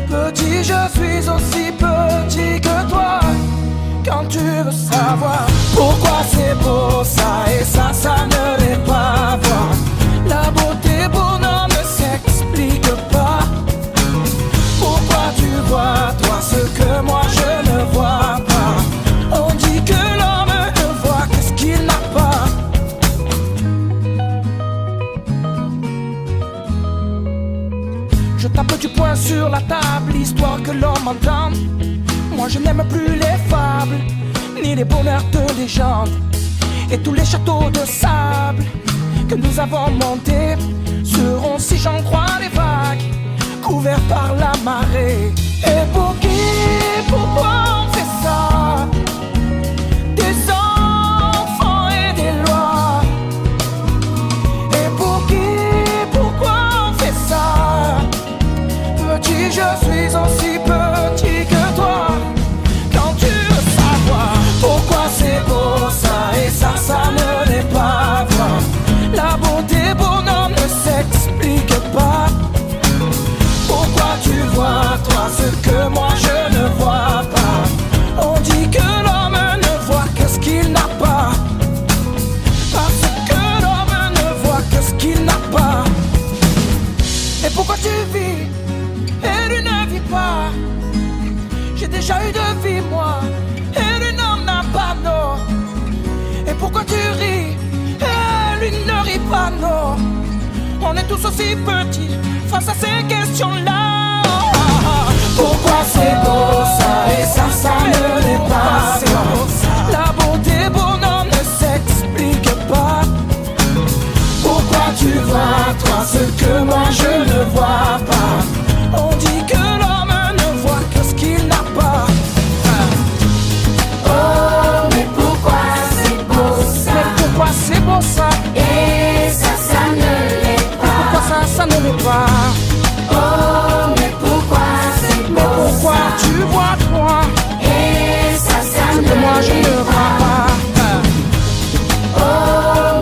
Petit, je suis aussi petit que toi. Quand tu veux savoir pourquoi c'est beau ça et ça, ça ne l'est pas. Voir la beauté bonhomme ne s'explique pas. Pourquoi tu vois toi ce que moi je ne vois pas? On dit que l'homme ne voit que ce qu'il n'a pas. Je tape du poing sur la table, histoire que l'on m'entende. Moi je n'aime plus les fables, ni les bonheurs de légende. Et tous les châteaux de sable que nous avons montés seront, si j'en crois les vagues, couvert par la marée. Et pour qui, pourquoi on fait ça? Des enfants et des lois. Et pour qui, pourquoi on fait ça? Petit, je suis aussi petit que toi. Quand tu veux savoir pourquoi c'est beau ça et ça, ça ne l'est pas vrai. La beauté, bonhomme, ne s'explique pas. Pourquoi tu vois, toi, ce que moi je ne vois pas? On dit que l'homme ne voit que ce qu'il n'a pas. Parce que l'homme ne voit que ce qu'il n'a pas. Et pourquoi tu vis et lui ne vit pas? J'ai déjà eu de vie moi et lui n'en a pas, non. Et pourquoi tu ris et lui ne rit pas, non? On est tous aussi petits face à ces questions-là. Pourquoi c'est beau ça et ça, ça ne l'est pas, non. La beauté, bonhomme, ne s'explique pas. Pourquoi tu vois, toi, ce que moi je ne vois pas? On dit que l'homme ne voit que ce qu'il n'a pas. Oh, mais pourquoi c'est beau ça? Mais pourquoi c'est beau ça? Et ça, ça ne l'est pas. Pourquoi ça, ça ne l'est pas? Oh, mais pourquoi c'est beau Mais pourquoi ça? tu vois toi Et ça, ça ce ne que moi je l'est ne vois pas? Oh,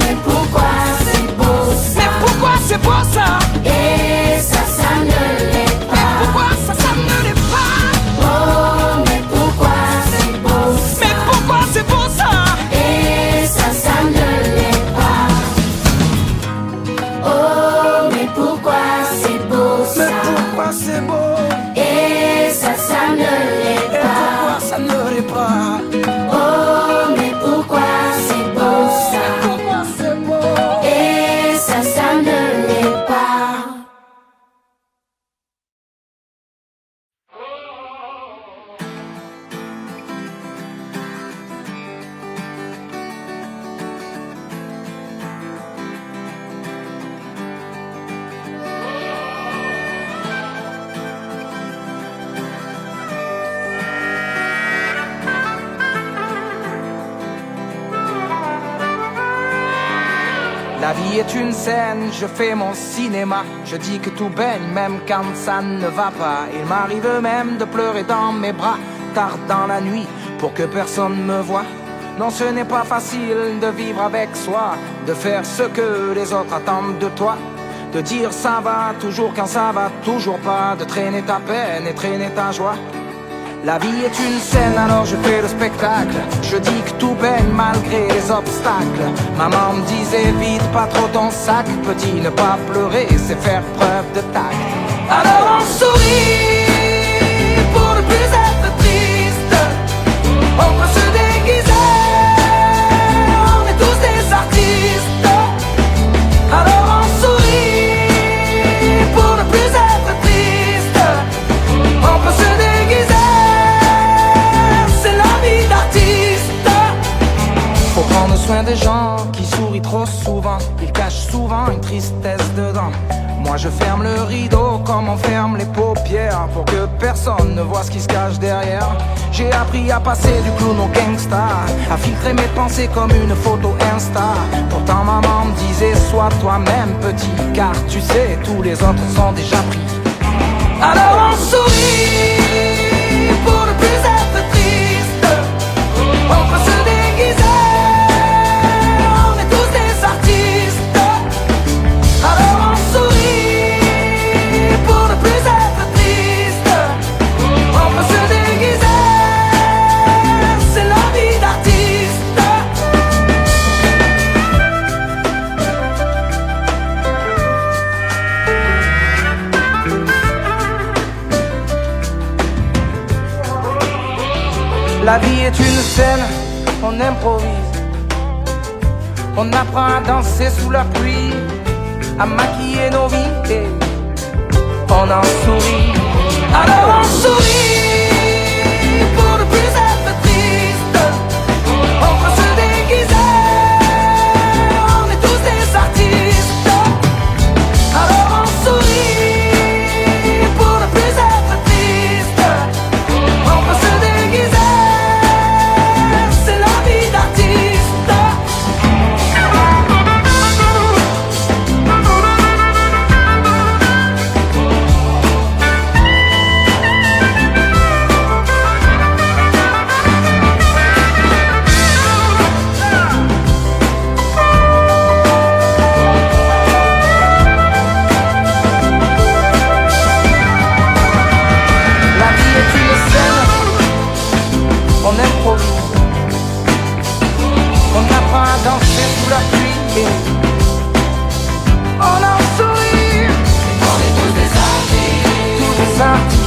mais pourquoi c'est beau ça? Mais pourquoi c'est beau ça? Et ça, ça ne l'est Mais pas. pourquoi ça, ça ne l'est pas? Oh, mais pourquoi c'est beau ça? Mais pourquoi c'est beau ça? Et ça, ça ne l'est pas. Oh, mais pourquoi c'est beau Mais ça? pourquoi c'est beau? Et ça ne l'est Et pas. pourquoi ça ne l'est pas? Oh, mais pourquoi c'est beau ça? Pourquoi c'est beau? Et ça ne l'est pas. La vie est une scène, je fais mon cinéma. Je dis que tout baigne même quand ça ne va pas. Il m'arrive même de pleurer dans mes bras tard dans la nuit pour que personne me voie. Non, ce n'est pas facile de vivre avec soi, de faire ce que les autres attendent de toi, de dire ça va toujours quand ça va toujours pas, de traîner ta peine et traîner ta joie. La vie est une scène, alors je fais le spectacle. Je dis que tout baigne malgré les obstacles. Maman me disait vite pas trop ton sac. Petit, ne pas pleurer, c'est faire preuve de tact. Alors on sourit pour ne plus être triste. On peut se déguiser, on est tous des artistes. Alors on sourit pour ne plus être triste. On peut se déguiser, c'est la vie d'artiste. Faut prendre soin des gens qui sourient trop souvent. Ils cachent souvent une tristesse dedans. Moi je ferme le rideau comme on ferme les paupières, pour que personne ne voit ce qui se cache derrière. J'ai appris à passer du clown au gangsta, à filtrer mes pensées comme une photo Insta. Pourtant maman me disait sois toi-même petit, car tu sais tous les autres sont déjà pris. Alors on sourit pour ne plus être triste. On peut se déguiser, on est tous des artistes. Alors on sourit pour ne plus être triste. On peut se déguiser, c'est la vie d'artiste. La vie est une scène, on improvise. On apprend à danser sous la pluie, à maquiller nos vies et on en sourit. Alors on sourit pour ne plus être triste. On peut se déguiser, on est tous des artistes. Alors on sourit à danser sous la pluie. On en sourit, on est tous des artistes,